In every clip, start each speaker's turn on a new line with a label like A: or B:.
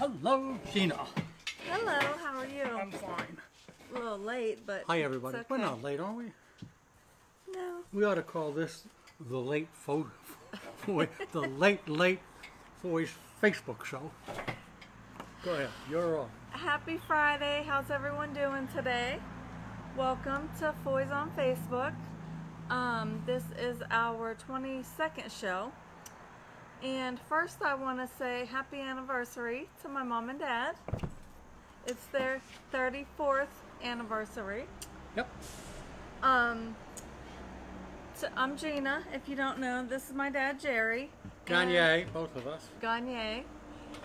A: Hello, Gina.
B: Hello, how are you?
A: I'm fine.
B: A little late, but
A: Hi, everybody.
B: it's okay.
A: We're not late, are we?
B: No.
A: We ought to call this the late voice Facebook show. Go ahead. You're on.
B: Happy Friday. How's everyone doing today? Welcome to Foys on Facebook. This is our 22nd show. And first I want to say happy anniversary to my mom and dad. It's their 34th anniversary.
A: Yep.
B: So I'm Gina, if you don't know. This is my dad, Jerry.
A: Gagne, both of us.
B: Gagne.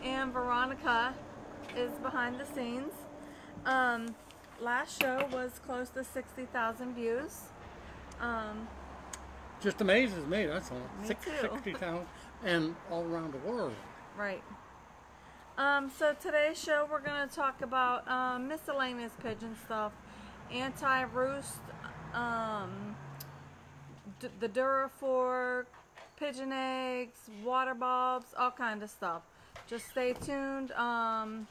B: And Veronica is behind the scenes. Last show was close to 60,000 views.
A: Just amazes me, that's all.
B: Me too.
A: 60,000 and all around the world.
B: Right. So today's show we're going to talk about miscellaneous pigeon stuff, anti-roost, the Durafork, pigeon eggs, water bulbs, all kind of stuff. Just stay tuned and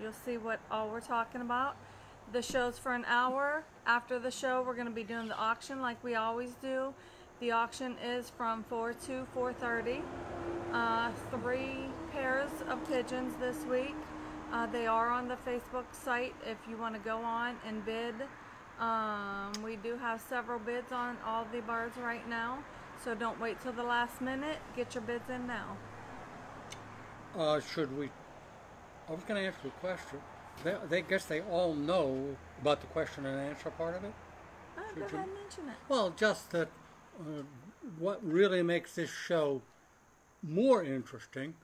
B: you'll see what all we're talking about. The show's for an hour. After the show we're going to be doing the auction like we always do. The auction is from 4 to 4:30. 3 pairs of pigeons this week. They are on the Facebook site if you want to go on and bid. We do have several bids on all the birds right now, so don't wait till the last minute. Get your bids in now.
A: Should we? I was going to ask you a question. They guess they all know about the question and answer part of it.
B: Oh, go ahead and mention it.
A: Well, just that what really makes this show more interesting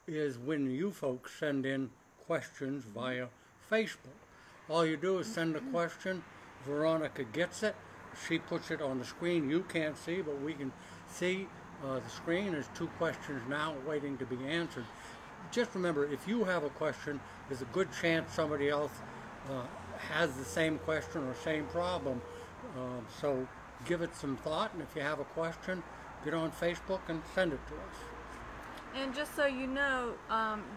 A: is when you folks send in questions via Facebook. All you do is send a question. Veronica gets it. She puts it on the screen. You can't see, but we can see the screen. There's 2 questions now waiting to be answered. Just remember, if you have a question, there's a good chance somebody else has the same question or same problem. So give it some thought, and if you have a question, get on Facebook and send it to us.
B: And just so you know,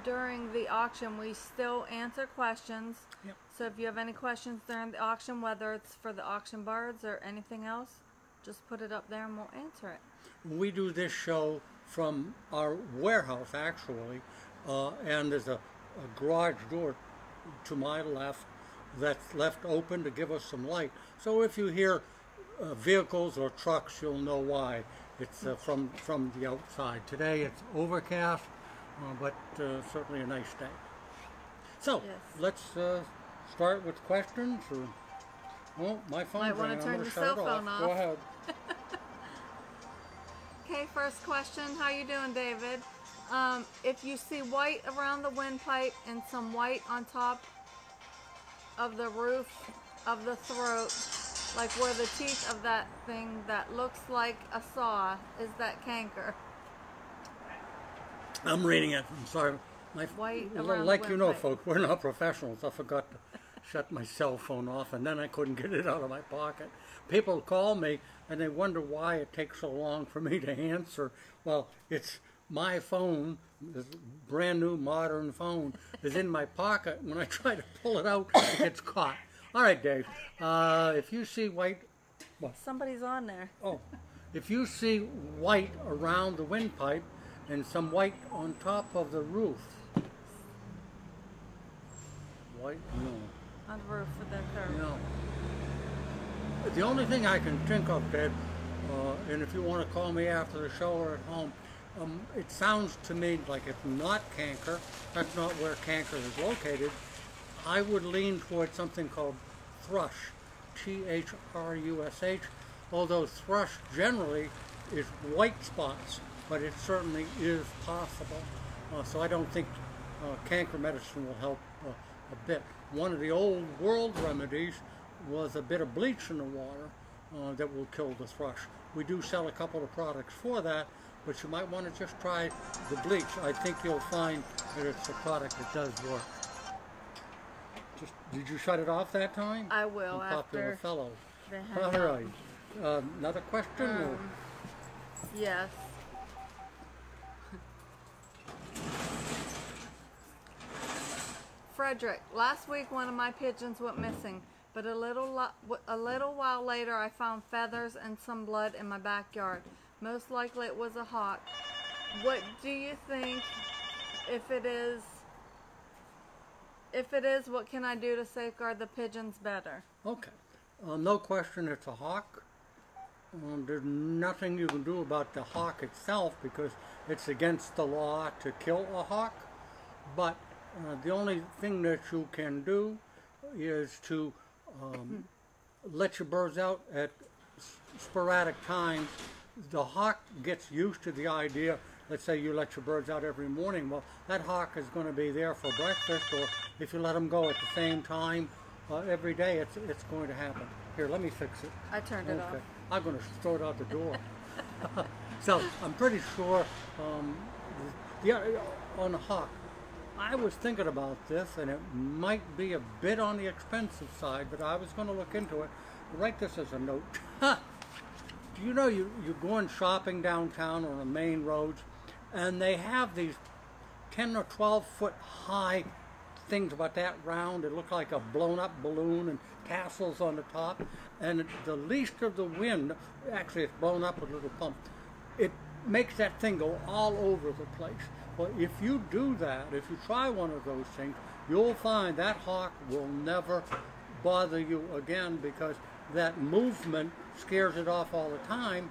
B: during the auction, we still answer questions.
A: Yep.
B: So if you have any questions during the auction, whether it's for the auction birds or anything else, just put it up there and we'll answer it.
A: We do this show from our warehouse, actually, and there's a garage door to my left that's left open to give us some light. So if you hear vehicles or trucks, you'll know why. It's from the outside. Today it's overcast, but certainly a nice day. So
B: yes.
A: Let's start with questions. Oh, my phone's
B: Might want
A: ringing.
B: to turn
A: I'm
B: your
A: shut
B: cell
A: it
B: phone off.
A: Go ahead.
B: Okay, first question. How you doing, David? If you see white around the windpipe and some white on top of the roof of the throat, like where the teeth of that thing that looks like a saw, is that canker?
A: I'm reading it. I'm sorry.
B: White around
A: like
B: the
A: you know,
B: windpipe.
A: folks, we're not professionals. I forgot to shut my cell phone off, and then I couldn't get it out of my pocket. People call me, and they wonder why it takes so long for me to answer. Well, it's my phone, this brand new modern phone, is in my pocket. When I try to pull it out, it gets caught. All right, Dave. If you see white... What?
B: Somebody's on there.
A: Oh. If you see white around the windpipe and some white on top of the roof... White? No.
B: On the roof of the curb.
A: No. The only thing I can think of, Dave, and if you want to call me after the show or at home, it sounds to me like it's not canker. That's not where canker is located. I would lean towards something called thrush, T-H-R-U-S-H, although thrush generally is white spots, but it certainly is possible. So I don't think canker medicine will help a bit. One of the old world remedies was a bit of bleach in the water that will kill the thrush. We do sell a couple of products for that, but you might want to just try the bleach. I think you'll find that it's a product that does work. Did you shut it off that time?
B: I will
A: Popular
B: after
A: fellow.
B: they hang
A: All
B: up.
A: right. Another question? Or?
B: Yes. Frederick, last week one of my pigeons went missing, but a little while later I found feathers and some blood in my backyard. Most likely it was a hawk. What do you think? If it is, what can I do to safeguard the pigeons better?
A: Okay. No question it's a hawk. There's nothing you can do about the hawk itself because it's against the law to kill a hawk. But the only thing that you can do is to let your birds out at sporadic times. The hawk gets used to the idea, let's say you let your birds out every morning, well, that hawk is going to be there for breakfast, or if you let them go at the same time every day, it's going to happen. Here, let me fix it.
B: I turned it off.
A: I'm going to throw it out the door. So I'm pretty sure on the hawk, I was thinking about this, and it might be a bit on the expensive side, but I was going to look into it. Write this as a note. Do you know you're going shopping downtown on the main roads, and they have these 10 or 12 foot high things about that round. It look like a blown up balloon and tassels on the top, and the least of the wind, actually it's blown up with a little pump, it makes that thing go all over the place. Well, if you do that, if you try one of those things, you'll find that hawk will never bother you again, because that movement scares it off all the time,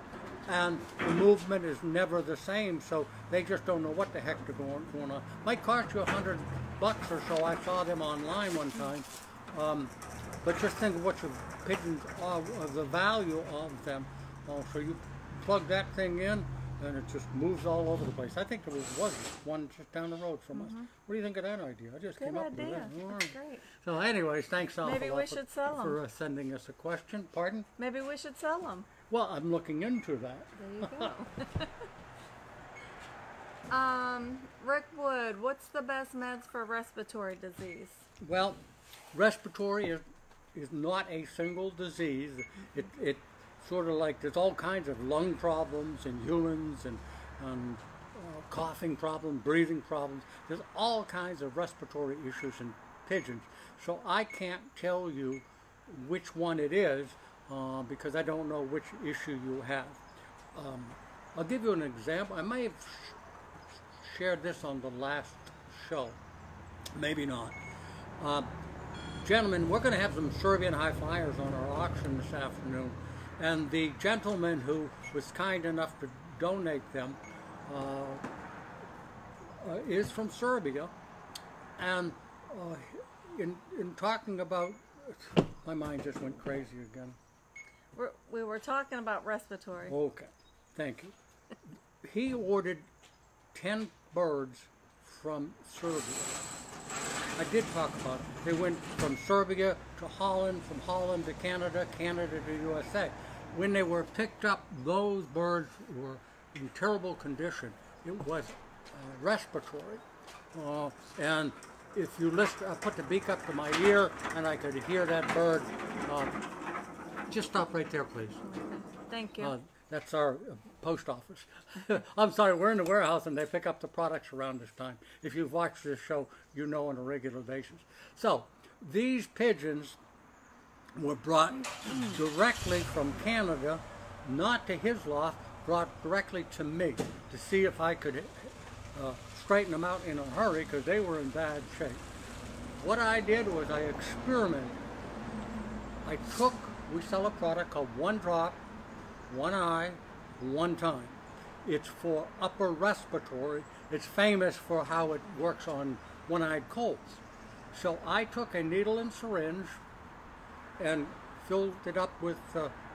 A: and the movement is never the same, so they just don't know what the heck they're going on. Might cost you $100 or so. I saw them online one time. But just think of what your pigeons are, the value of them. So you plug that thing in, and it just moves all over the place. I think there was one just down the road from us. What do you think of that idea? I just came up with that.
B: That's great.
A: So anyways, thanks all
B: Maybe we should sell them.
A: For sending us a question. Pardon?
B: Maybe we should sell them.
A: Well, I'm looking into that.
B: There you go. Rick Wood, what's the best meds for respiratory disease?
A: Well, respiratory is not a single disease. It sort of like, there's all kinds of lung problems in humans, and coughing problems, breathing problems. There's all kinds of respiratory issues in pigeons. So I can't tell you which one it is because I don't know which issue you have. I'll give you an example. I may have shared this on the last show. Maybe not. Gentlemen, we're going to have some Serbian high flyers on our auction this afternoon. And the gentleman who was kind enough to donate them is from Serbia. And in talking about, my mind just went crazy again.
B: We were talking about respiratory.
A: Okay, thank you. He ordered 10 birds from Serbia. I did talk about it. They went from Serbia to Holland, from Holland to Canada, Canada to USA. When they were picked up, those birds were in terrible condition. It was respiratory. And if you listen, I put the beak up to my ear and I could hear that bird. Just stop right there, please.
B: Thank you.
A: That's our post office. I'm sorry, we're in the warehouse and they pick up the products around this time. If you've watched this show, you know on a regular basis. So, these pigeons were brought directly from Canada, not to his loft, brought directly to me to see if I could straighten them out in a hurry, because they were in bad shape. What I did was I experimented. We sell a product called One Drop, One Eye, One Time. It's for upper respiratory. It's famous for how it works on one-eyed colds. So I took a needle and syringe and filled it up with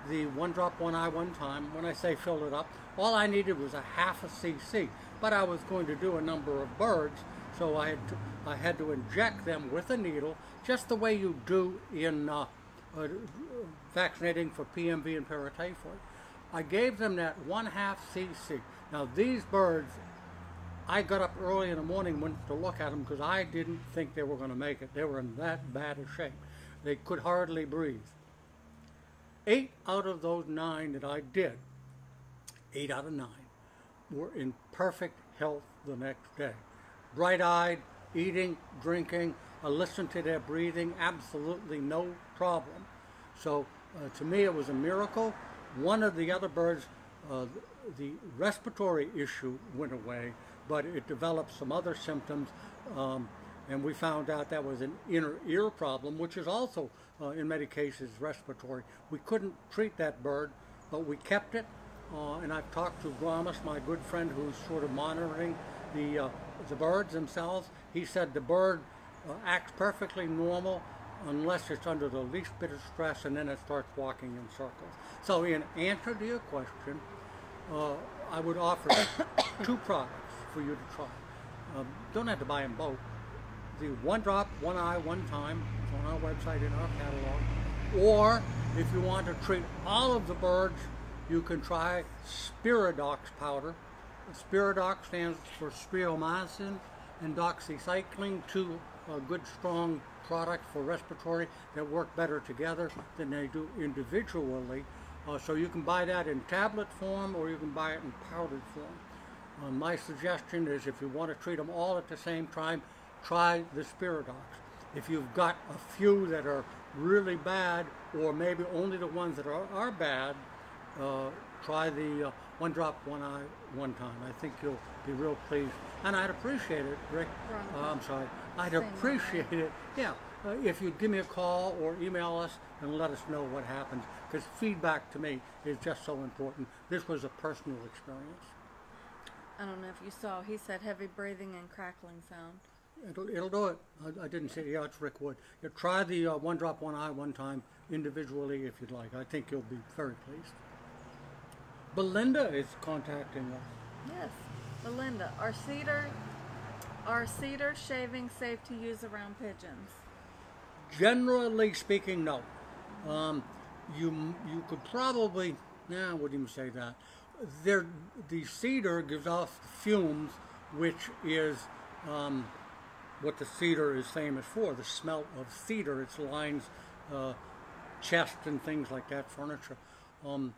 A: the One Drop, One Eye, One Time. When I say filled it up, all I needed was a half a cc. But I was going to do a number of birds, so I had to inject them with a needle, just the way you do in vaccinating for PMV and paratyphoid. I gave them that 1/2 cc. Now these birds, I got up early in the morning, went to look at them, because I didn't think they were going to make it. They were in that bad a shape. They could hardly breathe. 8 out of those 9 that I did, 8 out of 9, were in perfect health the next day. Bright-eyed, eating, drinking. I listened to their breathing, absolutely no problem. So to me it was a miracle. One of the other birds, the respiratory issue went away, but it developed some other symptoms, and we found out that was an inner ear problem, which is also in many cases respiratory. We couldn't treat that bird, but we kept it, and I've talked to Glomus, my good friend who's sort of monitoring the birds themselves. He said the bird acts perfectly normal unless it's under the least bit of stress, and then it starts walking in circles. So in answer to your question, I would offer 2 products for you to try. Don't have to buy them both. The one drop, one eye, one time. It's on our website, in our catalog. Or if you want to treat all of the birds, you can try Spiridox powder. Spiridox stands for spreomycin and doxycycline, 2 good strong products for respiratory that work better together than they do individually. So you can buy that in tablet form, or you can buy it in powdered form. My suggestion is, if you want to treat them all at the same time, try the Spiridox. If you've got a few that are really bad, or maybe only the ones that are bad, try the one drop, one eye, one time. I think you'll be real pleased. And I'd appreciate it, Rick. I'm sorry. I'd appreciate it, yeah, if you'd give me a call or email us and let us know what happens, because feedback to me is just so important. This was a personal experience.
B: I don't know if you saw, he said heavy breathing and crackling sound.
A: It'll do it. I didn't say, yeah, it's Rick Wood. You try the one drop, one eye, one time individually if you'd like. I think you'll be very pleased. Belinda is contacting us.
B: Yes, Belinda. Are cedar shavings safe to use around pigeons?
A: Generally speaking, no. You could probably, I wouldn't even say that. The cedar gives off fumes, which is what the cedar is famous for, the smell of cedar. It lines chests and things like that, furniture. I'm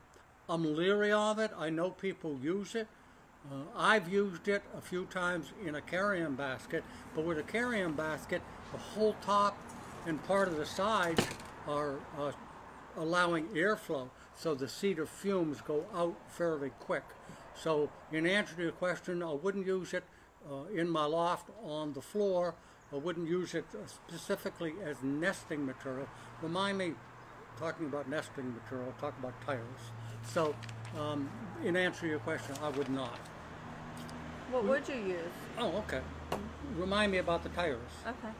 A: leery of it. I know people use it. I've used it a few times in a carry-on basket, but with a carry-on basket, the whole top and part of the sides are allowing airflow, so the cedar fumes go out fairly quick. So in answer to your question, I wouldn't use it in my loft on the floor. I wouldn't use it specifically as nesting material. Remind me, talking about nesting material, talk about tires. So in answer to your question, I would not.
B: What would you use?
A: Oh, okay. Remind me about the tires.
B: Okay.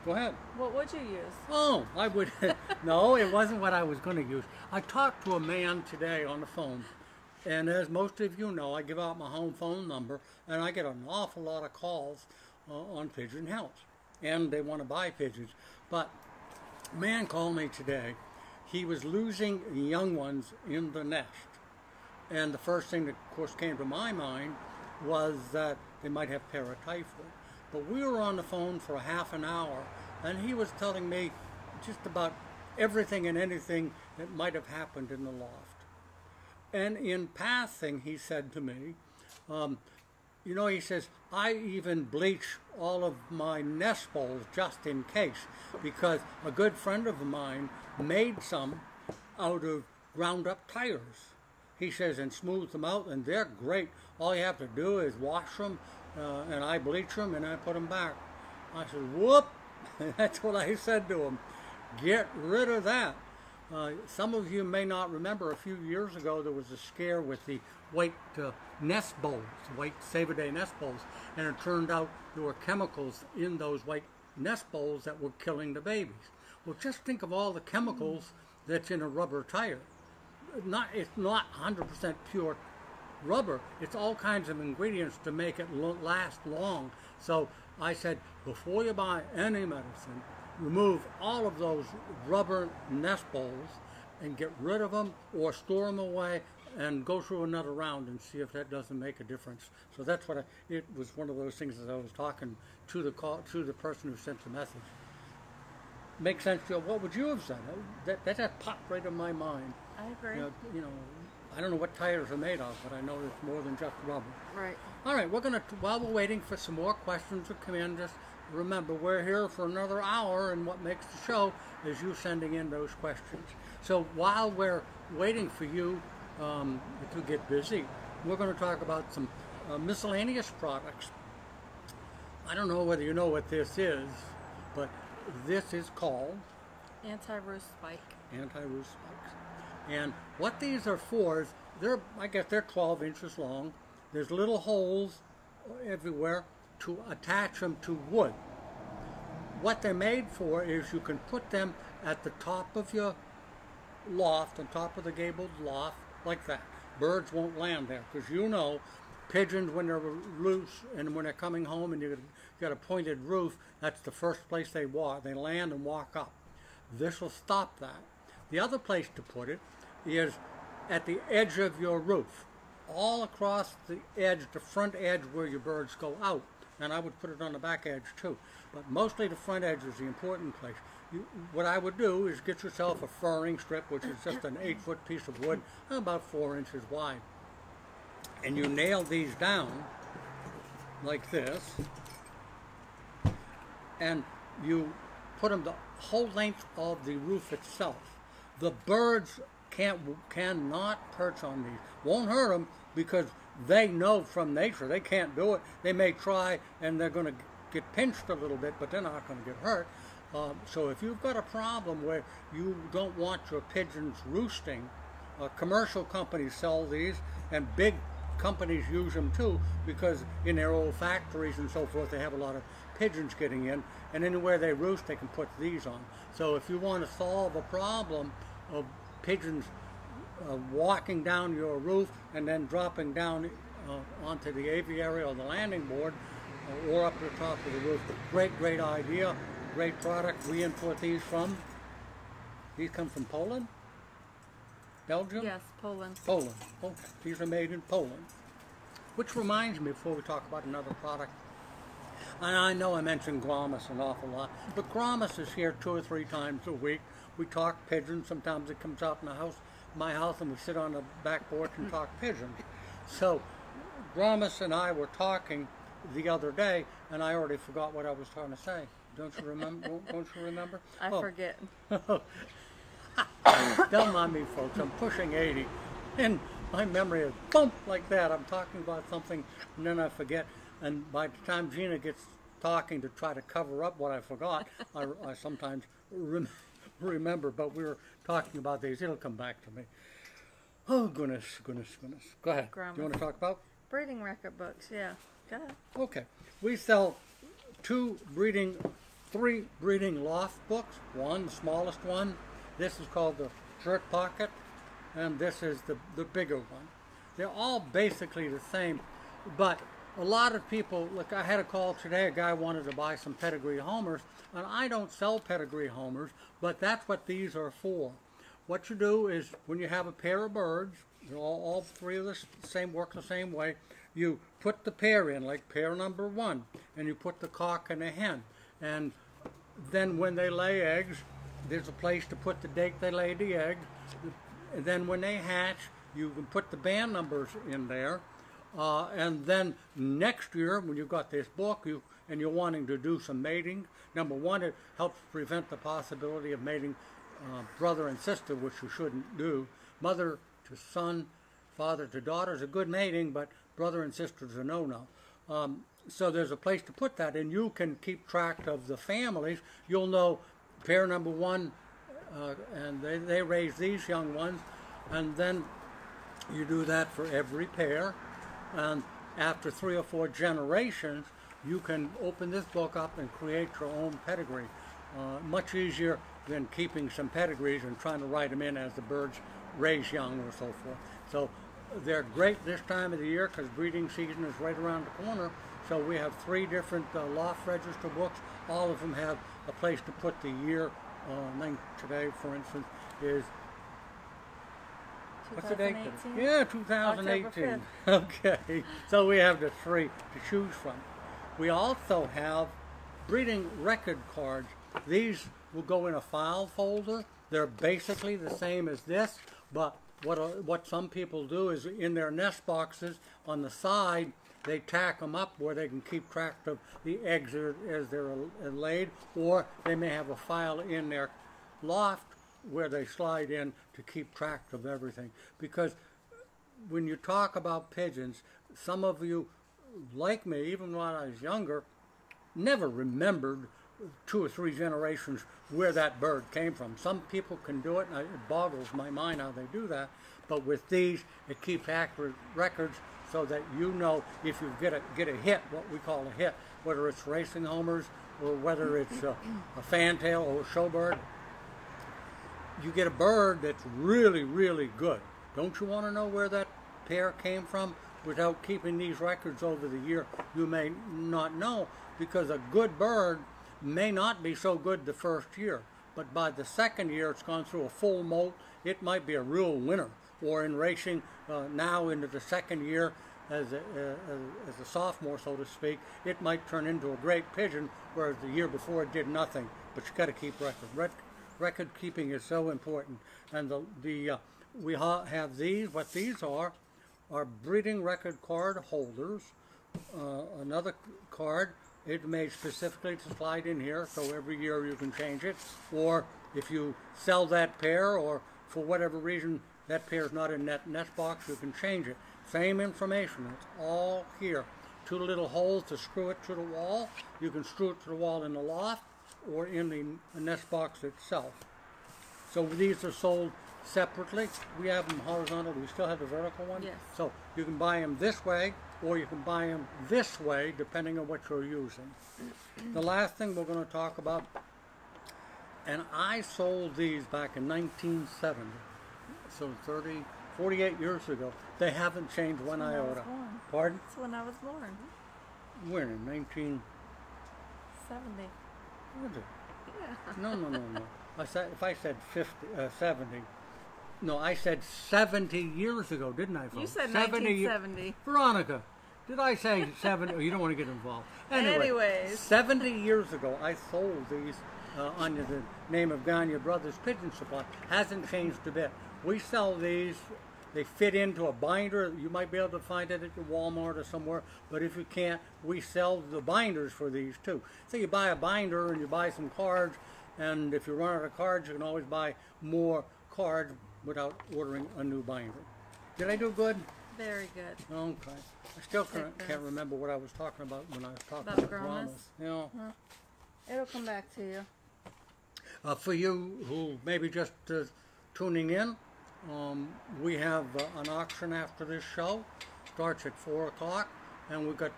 A: Go ahead.
B: What would you use?
A: Oh, I would. No, it wasn't what I was going to use. I talked to a man today on the phone, and as most of you know, I give out my home phone number, and I get an awful lot of calls on pigeon health, and they want to buy pigeons. But a man called me today. He was losing young ones in the nest, and the first thing that, of course, came to my mind was that they might have paratyphoid. But we were on the phone for a half an hour, and he was telling me just about everything and anything that might have happened in the loft. And in passing, he said to me, you know, he says, I even bleach all of my nest bowls just in case, because a good friend of mine made some out of ground up tires. He says, and smooth them out, and they're great. All you have to do is wash them, and I bleach them, and I put them back. I said, whoop! That's what I said to him. Get rid of that. Some of you may not remember, a few years ago there was a scare with the white nest bowls, white Save-A-Day nest bowls, and it turned out there were chemicals in those white nest bowls that were killing the babies. Well, just think of all the chemicals that's in a rubber tire. It's not 100% pure rubber. It's all kinds of ingredients to make it last long. So I said, before you buy any medicine, remove all of those rubber nest bowls and get rid of them, or store them away and go through another round and see if that doesn't make a difference. So that's what it was one of those things that I was talking to the person who sent the message. Make sense to you? What would you have said? That popped right in my mind.
B: I agree.
A: You know, I don't know what tires are made of, but I know it's more than just rubber.
B: Right.
A: All right, we're going to, while we're waiting for some more questions to come in, just remember, we're here for another hour, and what makes the show is you sending in those questions. So while we're waiting for you to get busy, we're going to talk about some miscellaneous products. I don't know whether you know what this is, but this is called
B: Anti-roost spike.
A: Anti-roost spikes. And what these are for is, I guess they're 12 inches long. There's little holes everywhere to attach them to wood. What they're made for is you can put them at the top of your loft, on top of the gabled loft, like that. Birds won't land there, because you know, pigeons, when they're loose and when they're coming home and you've got a pointed roof, that's the first place they walk. They land and walk up. This will stop that. The other place to put it is at the edge of your roof, all across the edge, the front edge where your birds go out. And I would put it on the back edge too. But mostly the front edge is the important place. What I would do is get yourself a furring strip, which is just an 8-foot piece of wood, about 4 inches wide. And you nail these down like this. And you put them the whole length of the roof itself. The birds cannot perch on these. Won't hurt them, because they know from nature they can't do it. They may try and they're going to get pinched a little bit, but they're not going to get hurt. So if you've got a problem where you don't want your pigeons roosting, commercial companies sell these, and big companies use them too, because in their old factories and so forth they have a lot of pigeons getting in, and anywhere they roost they can put these on. So if you want to solve a problem of pigeons walking down your roof and then dropping down onto the aviary or the landing board or up to the top of the roof, great idea, great product. We import these from, these come from Poland? Belgium?
B: Yes, Poland.
A: Poland, okay. These are made in Poland. Which reminds me, before we talk about another product, and I know I mentioned Glomus an awful lot, but Glomus is here 2 or 3 times a week. We talk pigeons. Sometimes it comes out in my house, and we sit on the back porch and talk pigeons. So Glomus and I were talking the other day, and I already forgot what I was trying to say. Don't you remember? Don't you remember?
B: I forget.
A: Don't mind me, folks. I'm pushing 80, and my memory is boom like that. I'm talking about something, and then I forget. And by the time Gina gets talking to try to cover up what I forgot, I sometimes remember. But we were talking about these. It'll come back to me. Oh, goodness. Go ahead.
B: Grandma.
A: Do you want to talk about?
B: Breeding record books, yeah. Go ahead.
A: Okay. We sell 3 breeding loft books. One, the smallest one. This is called the Shirt Pocket, and this is the bigger one. They're all basically the same, but a lot of people, look, I had a call today, a guy wanted to buy some pedigree homers, and I don't sell pedigree homers, but that's what these are for. What you do is, when you have a pair of birds, all 3 of the same, work the same way, you put the pair in, like pair number 1, and you put the cock and the hen, and then when they lay eggs, there's a place to put the date they laid the egg, and then when they hatch, you can put the band numbers in there. And then next year, when you've got this book and you're wanting to do some mating, number 1, it helps prevent the possibility of mating brother and sister, which you shouldn't do. Mother to son, father to daughter is a good mating, but brother and sister is a no-no. So there's a place to put that, and you can keep track of the families. You'll know pair number 1, and they raise these young ones, and then you do that for every pair. And after 3 or 4 generations, you can open this book up and create your own pedigree. Much easier than keeping some pedigrees and trying to write them in as the birds raise young or so forth. So they're great this time of the year because breeding season is right around the corner. So we have 3 different Loft register books. All of them have a place to put the year. Today, for instance, is... What's the date? Yeah, 2018. Okay, so we have the 3 to choose from. We also have breeding record cards. These will go in a file folder. They're basically the same as this, but what some people do is in their nest boxes on the side, they tack them up where they can keep track of the eggs as they're laid, or they may have a file in their loft where they slide in to keep track of everything. Because when you talk about pigeons, some of you, like me, even when I was younger, never remembered 2 or 3 generations where that bird came from. Some people can do it, and it boggles my mind how they do that. But with these, it keeps accurate records so that you know if you get a hit, what we call a hit, whether it's racing homers or whether it's a fantail or a showbird. You get a bird that's really, really good. Don't you want to know where that pair came from? Without keeping these records over the year, you may not know, because a good bird may not be so good the first year, but by the second year it's gone through a full molt, it might be a real winner. Or in racing, now into the second year as a sophomore, so to speak, it might turn into a great pigeon, whereas the year before it did nothing. But you got to keep record. Record keeping is so important. And we have these. What these are breeding record card holders. Another card, it's made specifically to slide in here, so every year you can change it. Or if you sell that pair, or for whatever reason that pair is not in that nest box, you can change it. Same information, it's all here. 2 little holes to screw it to the wall. You can screw it to the wall in the loft or in the nest box itself. So these are sold separately. We have them horizontal. We still have the vertical one.
B: Yes.
A: So you can buy them this way, or you can buy them this way, depending on what you're using. The last thing we're going to talk about, and I sold these back in 1970, so 48 years ago. They haven't changed one iota. Pardon?
B: That's when I was born.
A: When, in 1970?
B: 70.
A: Yeah. No. If I said 70, no, I said 70 years ago, didn't I, folks?
B: You said 1970.
A: Veronica, did I say 70? Oh, you don't want to get involved.
B: Anyways.
A: 70 years ago, I sold these under the name of Gagne Brothers Pigeon Supply. Hasn't changed a bit. We sell these. They fit into a binder. You might be able to find it at your Walmart or somewhere, but if you can't, we sell the binders for these too. So you buy a binder and you buy some cards, and if you run out of cards, you can always buy more cards without ordering a new binder. Did I do good?
B: Very good.
A: Okay. I still can't remember what I was talking about when I was talking
B: about
A: Glomus.
B: Gromus.
A: Yeah.
B: It'll come back to you.
A: For you who may be just tuning in, we have an auction after this show. Starts at 4 o'clock, and we've got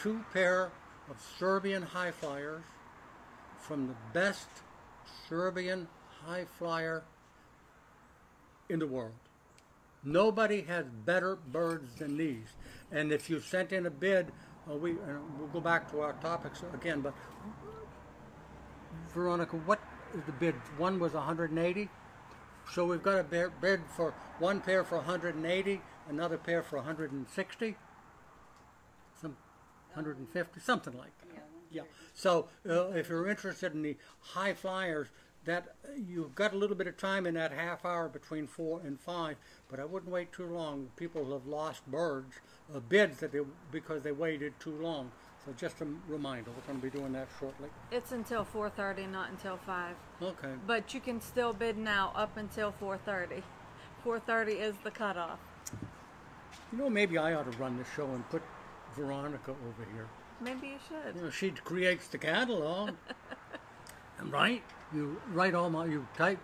A: 2 pair of Serbian high flyers from the best Serbian high flyer in the world. Nobody has better birds than these. And if you've sent in a bid, we'll go back to our topics again, but Veronica, what is the bid? One was 180. So we've got a bid for one pair for 180, another pair for 160, some 150, something like that. Yeah. So if you're interested in the high flyers, that you've got a little bit of time in that half hour between 4 and 5, but I wouldn't wait too long. People have lost birds, bids because they waited too long. So just a reminder, we're going to be doing that shortly.
B: It's until 4:30, not until 5.
A: Okay.
B: But you can still bid now up until 4:30. 4:30 is the cutoff.
A: You know, maybe I ought to run the show and put Veronica over here.
B: Maybe you should.
A: You know, she creates the catalog. Right? You write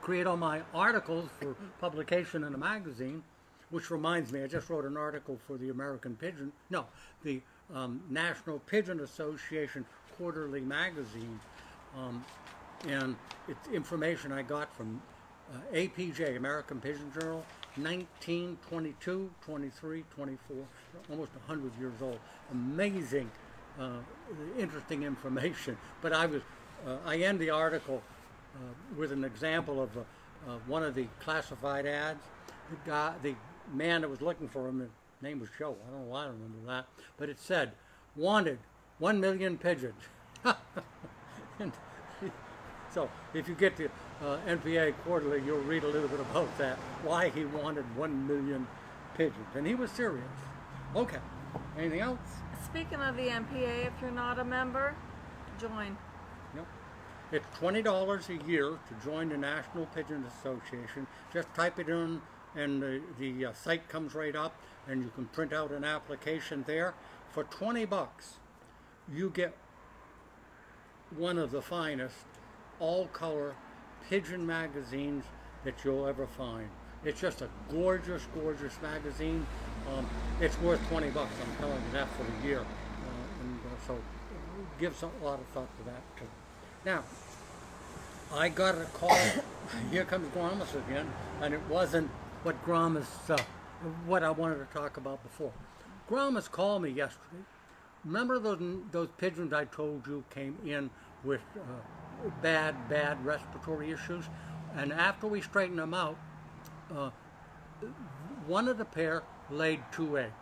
A: create all my articles for publication in a magazine, which reminds me, I just wrote an article for the the National Pigeon Association quarterly magazine, and it's information I got from APJ, American Pigeon Journal, 1922, 23, 24, almost 100 years old. Amazing, interesting information. But I end the article with an example of one of the classified ads. The man that was looking for him, his name was Joe. I don't know why I remember that. But it said, wanted 1 million pigeons. And so if you get the NPA Quarterly, you'll read a little bit about that, why he wanted 1 million pigeons. And he was serious. Okay. Anything else?
B: Speaking of the MPA, if you're not a member, join.
A: Yep. It's $20 a year to join the National Pigeon Association. Just type it in and the site comes right up, and you can print out an application there. For 20 bucks, you get one of the finest all-color pigeon magazines that you'll ever find. It's just a gorgeous, gorgeous magazine. It's worth 20 bucks, I'm telling you that, for the year. So give a lot of thought to that too. Now, I got a call. Here comes Glomus again, and it wasn't what Glomus, what I wanted to talk about before. Glomus called me yesterday. Remember those pigeons I told you came in with bad respiratory issues? And after we straightened them out, one of the pair laid 2 eggs.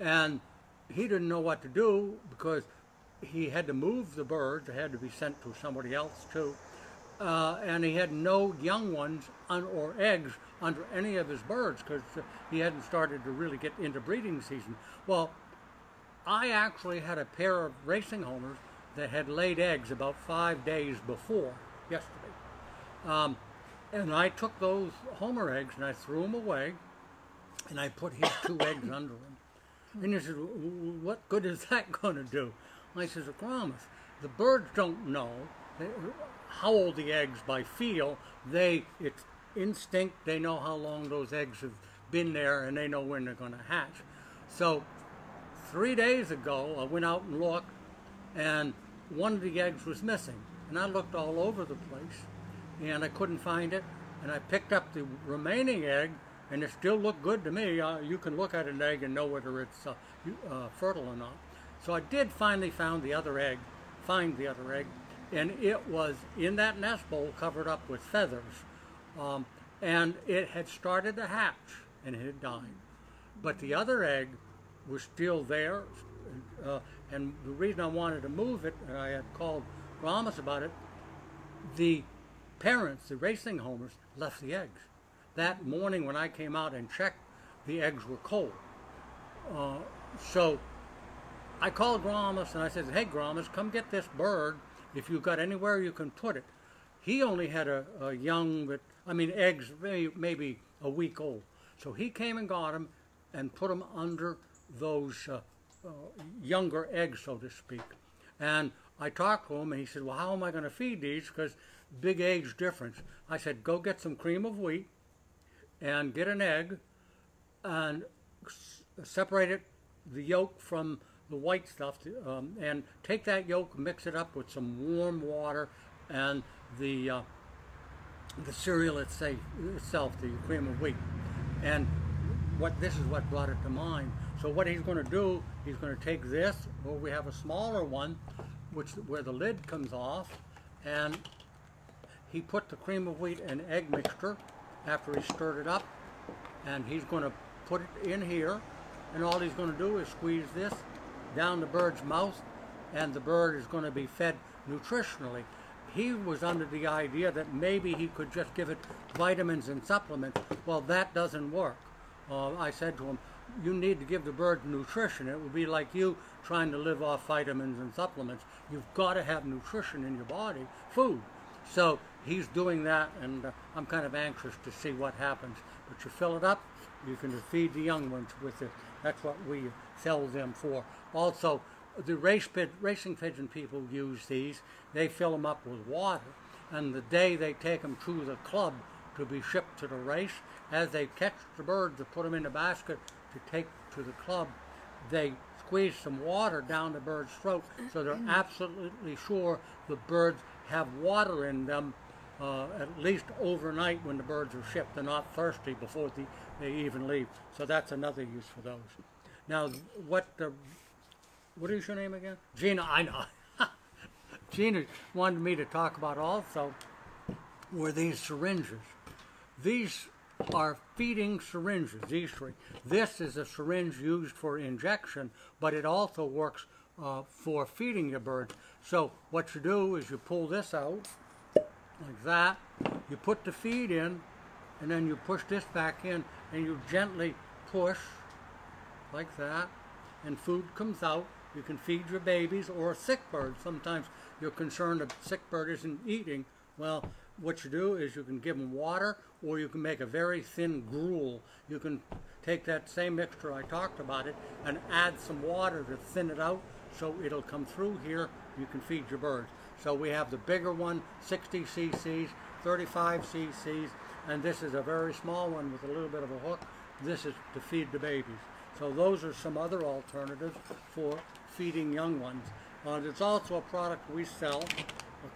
A: And he didn't know what to do because he had to move the birds. They had to be sent to somebody else too. And he had no young ones or eggs under any of his birds because he hadn't started to really get into breeding season. Well, I actually had a pair of racing homers that had laid eggs about 5 days before yesterday. And I took those homer eggs and I threw them away, and I put his 2 eggs under them. And he said, what good is that going to do? And I said, I promise, the birds don't know how old the eggs by feel. It's instinct. They know how long those eggs have been there, and they know when they're going to hatch. So 3 days ago, I went out and looked, and one of the eggs was missing. And I looked all over the place, and I couldn't find it. And I picked up the remaining egg, and it still looked good to me. You can look at an egg and know whether it's fertile or not. So I did finally find the other egg, and it was in that nest bowl covered up with feathers. And it had started to hatch, and it had died. But the other egg was still there, and the reason I wanted to move it, and I had called Glomus about it, the parents, the racing homers, left the eggs. That morning when I came out and checked, the eggs were cold. So I called Glomus and I said, hey Glomus, come get this bird if you've got anywhere you can put it. He only had a young, eggs maybe a week old. So he came and got them and put them under those younger eggs, so to speak. And I talked to him and he said, well, how am I going to feed these? Because big age difference. I said, go get some cream of wheat and get an egg and separate it, the yolk from the white stuff, and take that yolk, mix it up with some warm water and the cereal itself, the cream of wheat. And this is what brought it to mind. So what he's going to do, he's going to take this, or we have a smaller one, where the lid comes off, and he put the cream of wheat and egg mixture after he stirred it up, and he's going to put it in here, and all he's going to do is squeeze this down the bird's mouth, and the bird is going to be fed nutritionally. He was under the idea that maybe he could just give it vitamins and supplements. Well, that doesn't work. I said to him, you need to give the bird nutrition. It would be like you trying to live off vitamins and supplements. You've got to have nutrition in your body, food. So he's doing that, and I'm kind of anxious to see what happens. But you fill it up, you can feed the young ones with it. That's what we sell them for. Also, the racing pigeon people use these. They fill them up with water, and the day they take them to the club to be shipped to the race, as they catch the birds to put them in the basket to take to the club, they squeeze some water down the bird's throat so they're absolutely sure the birds have water in them at least overnight when the birds are shipped. They're not thirsty before they even leave. So that's another use for those. Now, what is your name again? Gina, I know. Gina wanted me to talk about also were these syringes. These are feeding syringes, these 3. This is a syringe used for injection, but it also works for feeding your birds. So what you do is you pull this out like that, you put the feed in, and then you push this back in, and you gently push like that, and food comes out. You can feed your babies or a sick bird. Sometimes you're concerned a sick bird isn't eating. Well, what you do is you can give them water, or you can make a very thin gruel. You can take that same mixture I talked about it and add some water to thin it out so it'll come through here. You can feed your birds. So we have the bigger one, 60 cc's, 35 cc's, and this is a very small one with a little bit of a hook. This is to feed the babies. So those are some other alternatives for feeding young ones. There's also a product we sell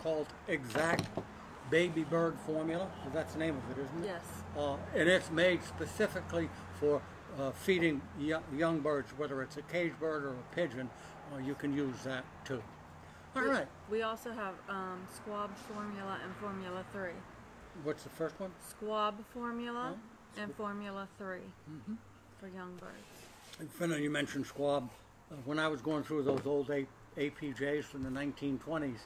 A: called Exact Baby Bird Formula. So that's the name of it, isn't it?
B: Yes.
A: And it's made specifically for feeding young birds, whether it's a cage bird or a pigeon. You can use that too. All right.
B: We also have Squab Formula and Formula 3.
A: What's the first one?
B: Squab Formula and Formula 3 for young birds.
A: Finna, you mentioned Squab. When I was going through those old APJs from the 1920s,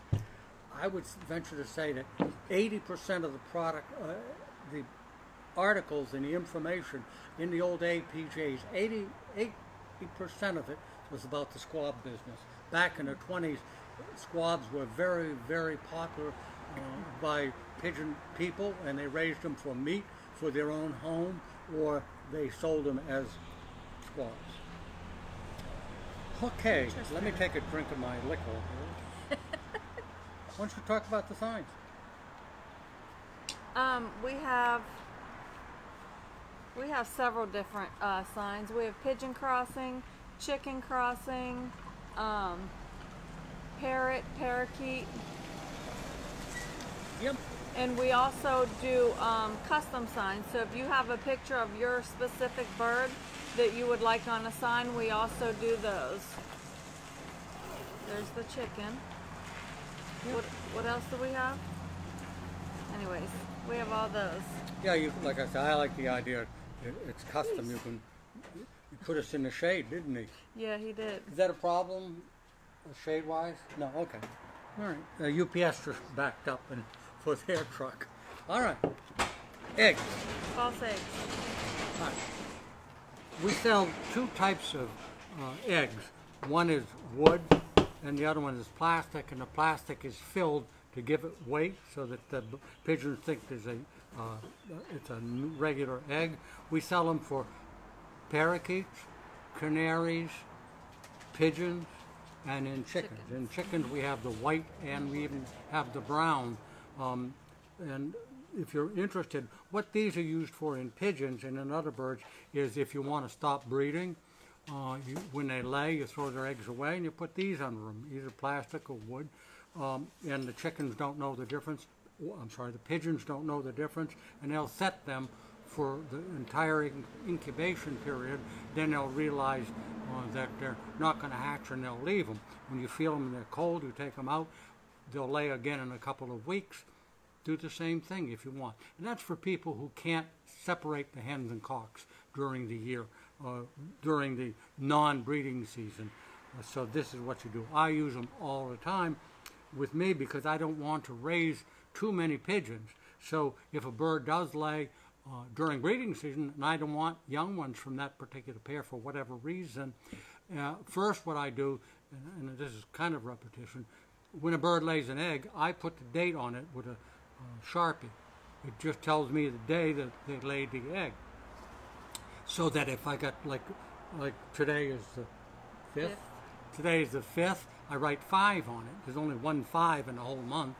A: I would venture to say that 80% of the product, the articles and the information in the old APJs, 80% of it was about the squab business. Back in the 20s, squabs were very, very popular by pigeon people, and they raised them for meat for their own home, or they sold them as squabs. Okay, let me take a drink of my liquor. Why don't you talk about the signs?
B: We have several different signs. We have pigeon crossing, chicken crossing, parrot, parakeet.
A: Yep.
B: And we also do custom signs. So if you have a picture of your specific bird that you would like on a sign, we also do those. There's the chicken. Yep. What else do we have? Anyways, we have all those.
A: Yeah, like I said, I like the idea. It's custom. You put us in the shade, didn't he?
B: Yeah, he did.
A: Is that a problem, shade-wise? No. Okay. All right. UPS just backed up for their truck. All right. Eggs.
B: False eggs.
A: All right. We sell two types of eggs. One is wood, and the other one is plastic, and the plastic is filled to give it weight so that the pigeons think it's a regular egg. We sell them for parakeets, canaries, pigeons, and in chickens. In chickens we have the white and we even have the brown. And if you're interested, what these are used for in pigeons and in other birds is if you want to stop breeding. When they lay, you throw their eggs away and you put these under them, either plastic or wood. And the chickens don't know the difference. The pigeons don't know the difference, and they'll set them for the entire incubation period. Then they'll realize that they're not going to hatch, and they'll leave them. When you feel them and they're cold, you take them out. They'll lay again in a couple of weeks. Do the same thing if you want. And that's for people who can't separate the hens and cocks during the year, during the non-breeding season. So this is what you do. I use them all the time with me because I don't want to raise too many pigeons. So if a bird does lay during breeding season, and I don't want young ones from that particular pair for whatever reason, first what I do, and this is kind of repetition, when a bird lays an egg, I put the date on it with a Sharpie. It just tells me the day that they laid the egg. So that if I got, like today is the 5th. Today is the 5th. I write 5 on it. There's only one 5 in the whole month.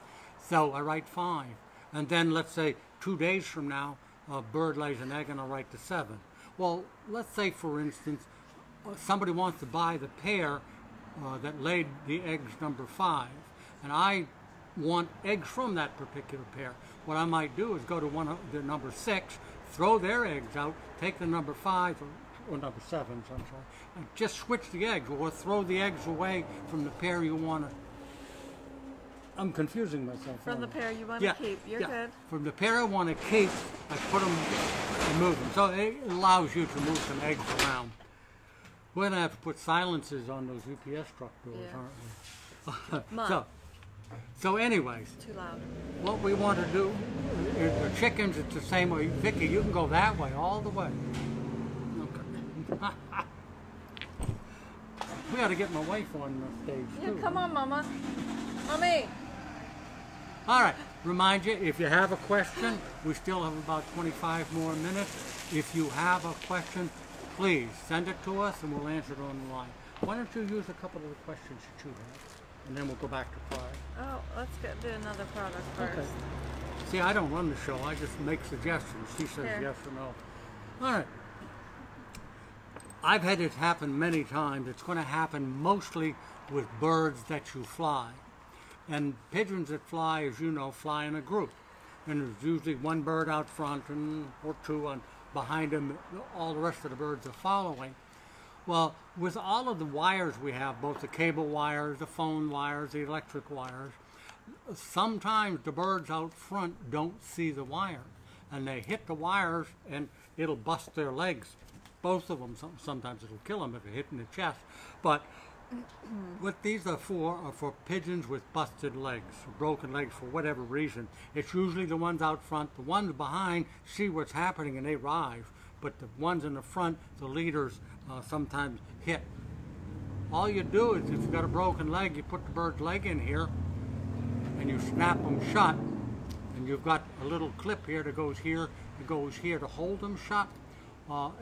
A: So I write 5. And then let's say 2 days from now, a bird lays an egg and I write the 7. Well, let's say, for instance, somebody wants to buy the pair that laid the eggs number 5. And I want eggs from that particular pair. What I might do is go to the number 6, throw their eggs out, take the number 5, or number 7, I'm sorry, and just switch the eggs, or throw the eggs away from the pair you want to. I'm confusing myself.
B: From the pair you want to keep. You're good. From
A: the pair I want to keep, I put them and move them. So it allows you to move some eggs around. We're going to have to put silencers on those UPS truck doors, aren't we? So anyways,
B: too loud.
A: What we want to do is the chickens, it's the same way. Vicky, you can go that way, all the way. Okay. We got to get my wife on the stage too.
B: Yeah, come on, Mama. Mommy.
A: All right. Remind you, if you have a question, we still have about 25 more minutes. If you have a question, please send it to us and we'll answer it on the line. Why don't you use a couple of the questions that you have, and then we'll go back to Pride.
B: Oh, let's do another product first.
A: Okay. See, I don't run the show. I just make suggestions. She says
B: Here.
A: yes or no. All right. I've had it happen many times. It's going to happen mostly with birds that you fly. And pigeons that fly, as you know, fly in a group. And there's usually one bird out front and or two on behind them. All the rest of the birds are following. Well, with all of the wires we have, both the cable wires, the phone wires, the electric wires, sometimes the birds out front don't see the wire. And they hit the wires and it'll bust their legs. Both of them. Sometimes it'll kill them if it hit in the chest. But what these are for pigeons with busted legs, broken legs for whatever reason. It's usually the ones out front. The ones behind see what's happening and they rise. But the ones in the front, the leaders, sometimes hit. All you do is, if you've got a broken leg, you put the bird's leg in here and you snap them shut. And you've got a little clip here that goes here to hold them shut.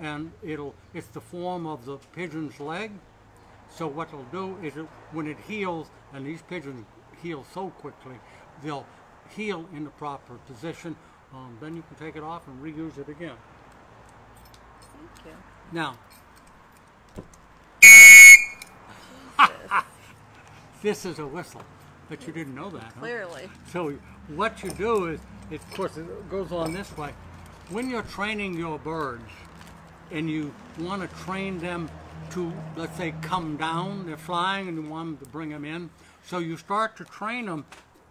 A: And it's the form of the pigeon's leg. So what it'll do is when it heals, and these pigeons heal so quickly, they'll heal in the proper position. Then you can take it off and reuse it again.
B: Thank you.
A: Now, this is a whistle, but you didn't know that, huh?
B: Clearly.
A: So what you do is, of course, it goes on this way. When you're training your birds, and you want to train them to, let's say, come down, they're flying and you want them to bring them in. So you start to train them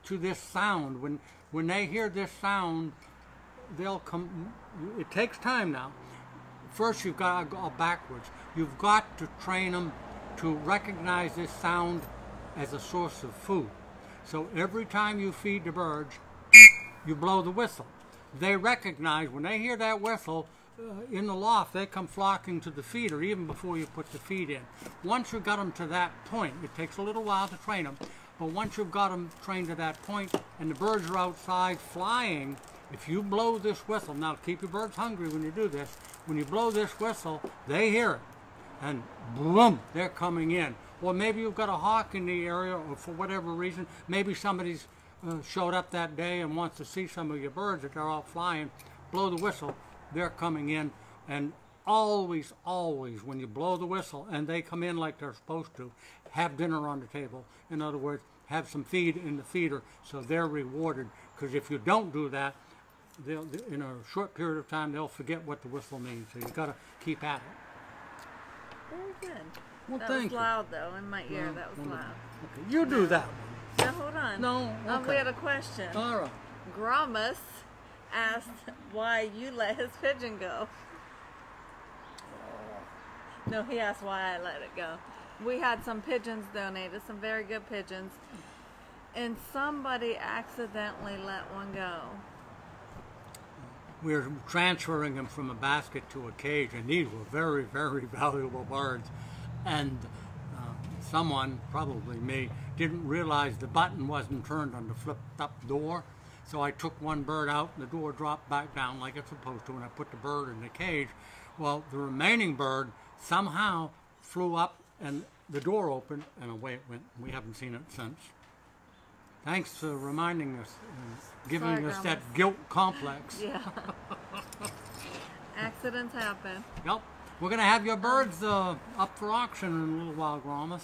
A: to this sound. When they hear this sound, they'll come. It takes time now. First you've got to go backwards. You've got to train them to recognize this sound as a source of food. So every time you feed the birds, you blow the whistle. They recognize when they hear that whistle, in the loft, they come flocking to the feeder even before you put the feed in. Once you've got them to that point, it takes a little while to train them, but once you've got them trained to that point and the birds are outside flying, if you blow this whistle, now keep your birds hungry when you do this, when you blow this whistle, they hear it, and boom, they're coming in. Or maybe you've got a hawk in the area, or for whatever reason, maybe somebody's showed up that day and wants to see some of your birds that they're out flying, blow the whistle, they're coming in. And always, always, when you blow the whistle and they come in like they're supposed to, have dinner on the table. In other words, have some feed in the feeder so they're rewarded. Because if you don't do that, they'll, in a short period of time, they'll forget what the whistle means. So you've got to keep at it.
B: Very good.
A: Well,
B: that
A: thank
B: was
A: you.
B: loud, though, in my ear. That was loud.
A: Okay, you do that one.
B: Now, hold on.
A: No, okay.
B: We had a question.
A: All right.
B: Gromus asked why you let his pigeon go. No, he asked why I let it go. We had some pigeons donated, some very good pigeons, and somebody accidentally let one go.
A: We were transferring them from a basket to a cage, and these were very, very valuable birds. And someone, probably me, didn't realize the button wasn't turned on the flipped-up door. So I took one bird out, and the door dropped back down like it's supposed to, and I put the bird in the cage. Well, the remaining bird somehow flew up, and the door opened, and away it went. We haven't seen it since. Thanks for reminding us, giving us that guilt complex.
B: Yeah. Accidents happen.
A: Yep. We're going to have your birds up for auction in a little while, Glomus.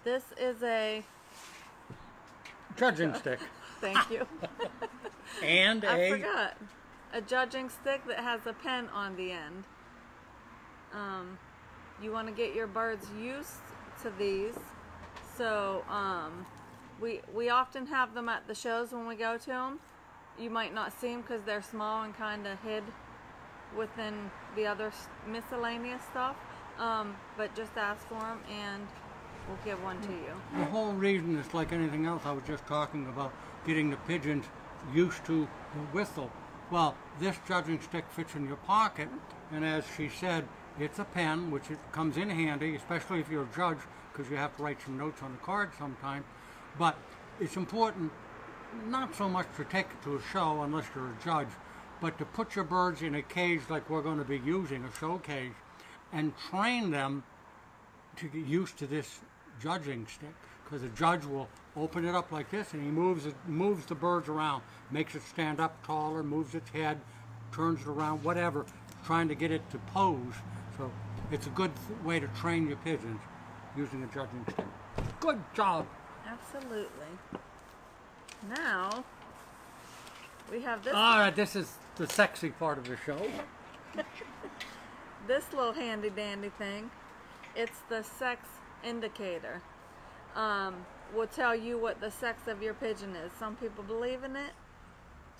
B: This is a...
A: Judging stick.
B: Thank you.
A: And
B: I forgot. A judging stick that has a pen on the end. You want to get your birds used to these. So, we often have them at the shows when we go to them. You might not see them because they're small and kind of hid within the other miscellaneous stuff. But just ask for them and we'll give one to you.
A: The whole reason is like anything else I was just talking about, getting the pigeons used to the whistle. Well, this judging stick fits in your pocket, and as she said, It's a pen, which it comes in handy, especially if you're a judge, because you have to write some notes on the card sometime. But it's important not so much to take it to a show unless you're a judge, but to put your birds in a cage like we're going to be using, a show cage, and train them to get used to this judging stick. Because the judge will open it up like this, and he moves the birds around, makes it stand up taller, moves its head, turns it around, whatever, trying to get it to pose. So it's a good way to train your pigeons using a judging stick. Good job.
B: Absolutely. Now we have this.
A: All right, this is the sexy part of the show.
B: This little handy dandy thing. It's the sex indicator. Will tell you what the sex of your pigeon is. Some people believe in it,